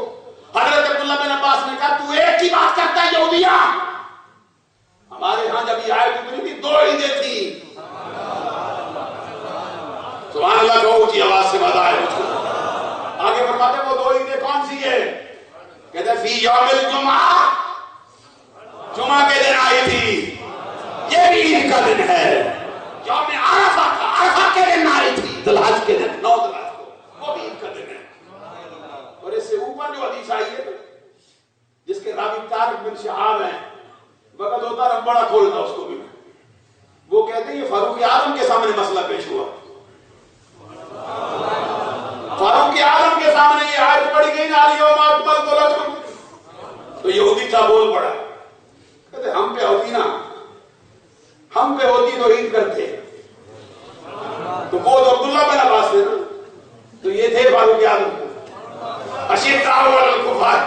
حضرت عبداللہ بن عباس نے کہا تو ایک ہی بات کرتا ہے یہودیاں, ہمارے ہاں جب یہ آیت اتری تھی 2 عیدیں تھی. سبحان اللہ کہو اونچی آواز سے مزہ آئے مجھ کو. آگے فرماتے ہیں وہ 2 عیدیں کون سی ہے؟ کہتے ہیں فی یوم الجمعہ, جمعہ کے دن آئی تھی, یہ بھی عید کا دن ہے. یوم عرفہ کا, عرفہ کے دن آئی تھی, ذی الحج کے دن 9 ذی الحج کو, وہ بھی عید کا دن ہے. اور اس سے اوپر جو حدیث آئی ہے جس کے راوی طارق بن شہاب ہیں, وقت ہوتا رب بڑا کھولتا اس کو بھی, وہ کہتے ہیں یہ فاروق اعظم کے سامنے مسئلہ پیش ہوا. فاروق اعظم کے سامنے یہ آیت پڑھی گئی نا الیوم اکملت لکم, تو یہودی تھا بول پڑا, کہتے ہم پہ ہوتی نا, ہم پہ ہوتی تو عید کرتے. تو وہ تو عبداللہ بن عباس تھے نا, تو یہ تھے فاروق اعظم اشداء علی الکفار.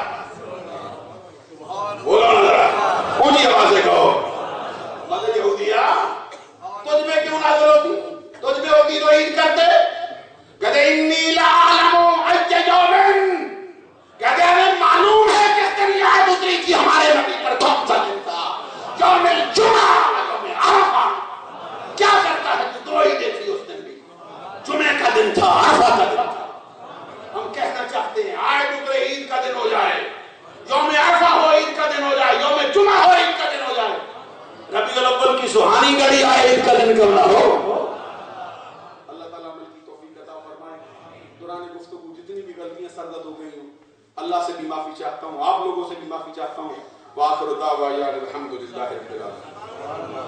میرا عید کا دن کب نہ ہو. اللہ تعالیٰ عمل کی توفیق عطا فرمائے. دوران گفتگو جتنی بھی غلطیاں سرزد ہو گئی ہوں اللہ سے بھی معافی چاہتا ہوں, آپ لوگوں سے بھی معافی چاہتا ہوں. وآخر دعوانا الحمدللہ رب العالمین.